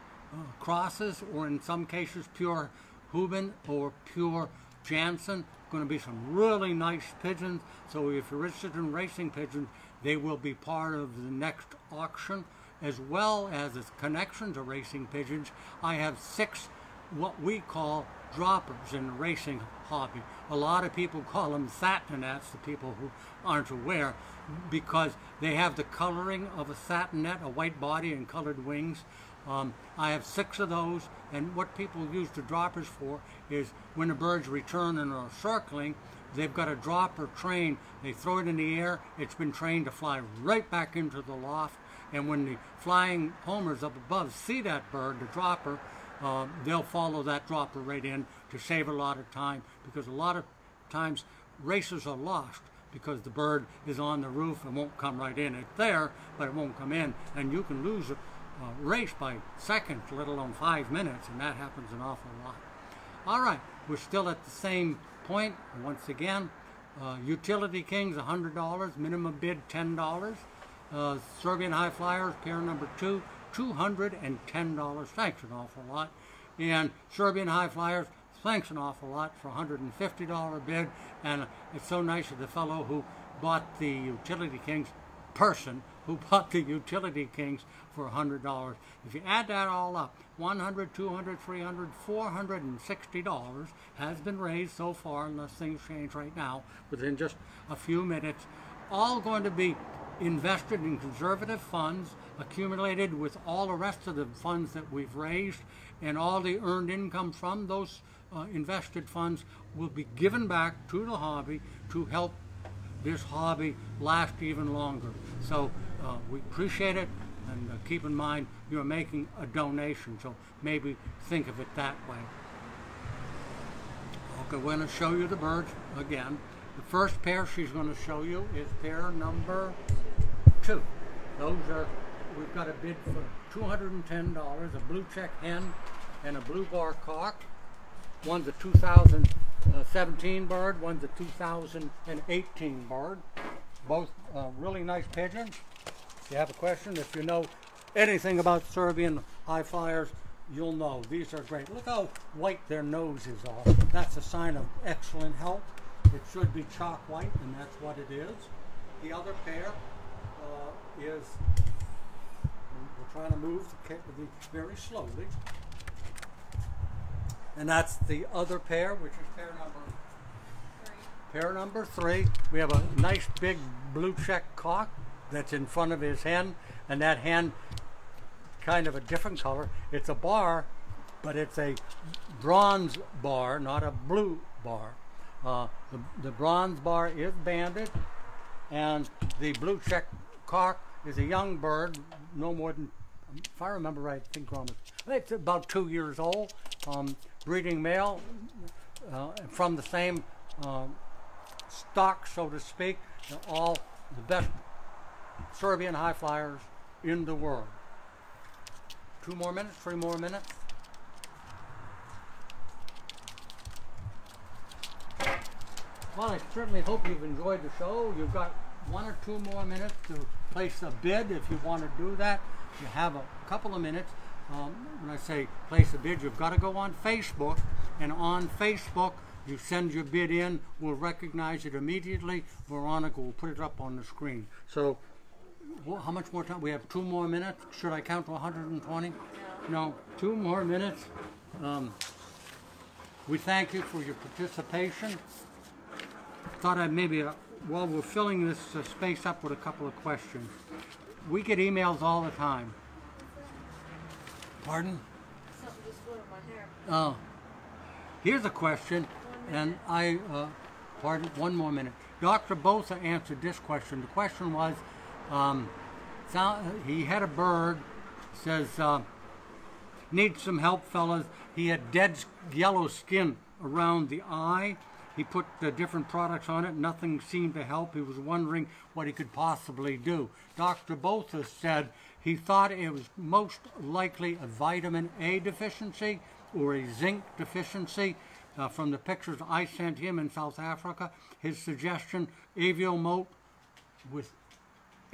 A: crosses, or in some cases pure Hubin or pure Jansen. Going to be some really nice pigeons. So if you're interested in racing pigeons, they will be part of the next auction, as well as connections of racing pigeons. I have 6 what we call droppers in the racing hobby. A lot of people call them satinets, the people who aren't aware, because they have the coloring of a satinet, a white body and colored wings. I have 6 of those, and what people use the droppers for is when the birds return and are circling, they've got a dropper train. They throw it in the air. It's been trained to fly right back into the loft, and when the flying homers up above see that bird, the dropper, they'll follow that dropper right in to save a lot of time, because a lot of times racers are lost because the bird is on the roof and won't come right in. It's there, but it won't come in, and you can lose a race by seconds, let alone 5 minutes, and that happens an awful lot. All right, we're still at the same point. Once again, Utility Kings, $100, minimum bid $10. Serbian High Flyers, pair number 2, $210. Thanks an awful lot. And Serbian High Flyers, thanks an awful lot for a $150 bid. And it's so nice of the fellow who bought the Utility Kings, who bought the Utility Kings for $100. If you add that all up, $100, $200, $300, $460 has been raised so far, unless things change right now, within just a few minutes. All going to be invested in conservative funds, accumulated with all the rest of the funds that we've raised, and all the earned income from those invested funds will be given back to the hobby to help this hobby last even longer. So we appreciate it, and keep in mind you're making a donation, so maybe think of it that way. Okay, we're going to show you the birds again. The first pair she's going to show you is pair number 2. Those are, we've got a bid for $210, a blue check hen and a blue bar cock. One's a 2017 bird, one's a 2018 bird. Both really nice pigeons. If you have a question, if you know anything about Serbian High Flyers, you'll know. These are great. Look how white their noses are. That's a sign of excellent health. It should be chalk white, and that's what it is. The other pair is, we're trying to move very slowly. And that's the other pair, which is pair number 3. Pair number 3. We have a nice big blue check cock that's in front of his hen, and that hen, kind of a different color. It's a bar, but it's a bronze bar, not a blue bar. The bronze bar is banded, and the blue check cock is a young bird, no more than, if I remember right, I think Grom is, it's about 2 years old. Breeding male from the same stock, so to speak. They're all the best Serbian High Flyers in the world. 2 more minutes, 3 more minutes. Well, I certainly hope you've enjoyed the show. You've got 1 or 2 more minutes to place a bid if you want to do that. You have a couple of minutes. When I say place a bid, you've got to go on Facebook, and on Facebook you send your bid in. We'll recognize it immediately. Veronica will put it up on the screen. So how much more time? We have 2 more minutes. Should I count to 120? No, 2 more minutes. We thank you for your participation. Thought I'd maybe, while we're filling this space up with a couple of questions. We get emails all the time. Pardon?
B: Something just flew in my hair.
A: Oh. Here's a question, and pardon, 1 more minute. Dr. Bosa answered this question. The question was, he had a bird, says, needs some help, fellas. He had dead yellow skin around the eye, He put the different products on it. Nothing seemed to help. He was wondering what he could possibly do. Dr. Botha said he thought it was most likely a vitamin A deficiency or a zinc deficiency. From the pictures I sent him in South Africa, his suggestion, Aviomote with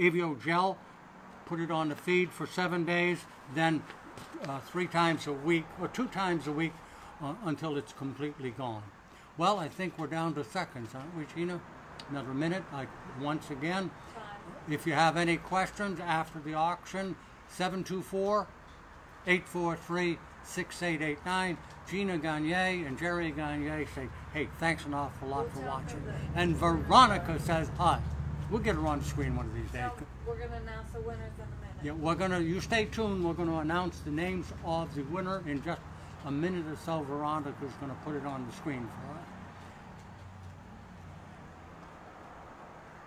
A: Avio gel, put it on the feed for 7 days, then 3 times a week, or 2 times a week, until it's completely gone. Well, I think we're down to seconds, aren't we, Gina? Another minute. Once again, if you have any questions after the auction, 724-843-6889. Gina Gagne and Jerry Gagne say, hey, thanks an awful lot for watching. And Veronica says hi. We'll get her on screen one of these days.
B: So we're going to announce the winners in a minute.
A: Yeah, you stay tuned. We're going to announce the names of the winner in just a minute or so. Veronica's going to put it on the screen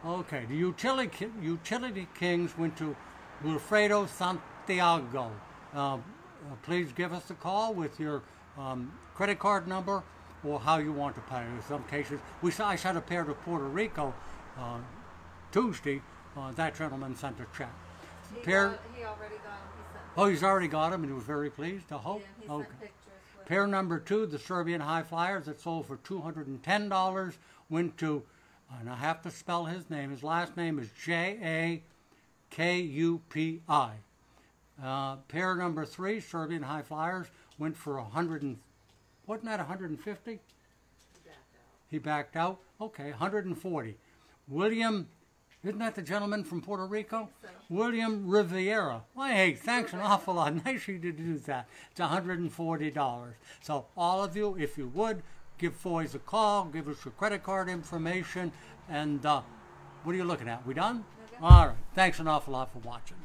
A: for us. Okay, the Utility Kings went to Wilfredo Santiago. Please give us a call with your credit card number or how you want to pay. In some cases, I sent a pair to Puerto Rico Tuesday. That gentleman sent a check.
B: He already got him.
A: Oh, he's already got him, and he was very pleased, I hope.
B: Yeah, he sent pictures.
A: Pair number 2, the Serbian High Flyers, that sold for $210, went to, and I have to spell his name. His last name is Jakupi. Pair number 3, Serbian High Flyers, went for wasn't that 150? He backed out. Okay, 140. William, isn't that the gentleman from Puerto Rico?
B: So.
A: William Riviera. Well, hey, thanks an awful lot. Nice of you to do that. It's $140. So all of you, if you would, give Foy's a call, give us your credit card information, and what are you looking at? We done?
B: Okay.
A: All right. Thanks an awful lot for watching.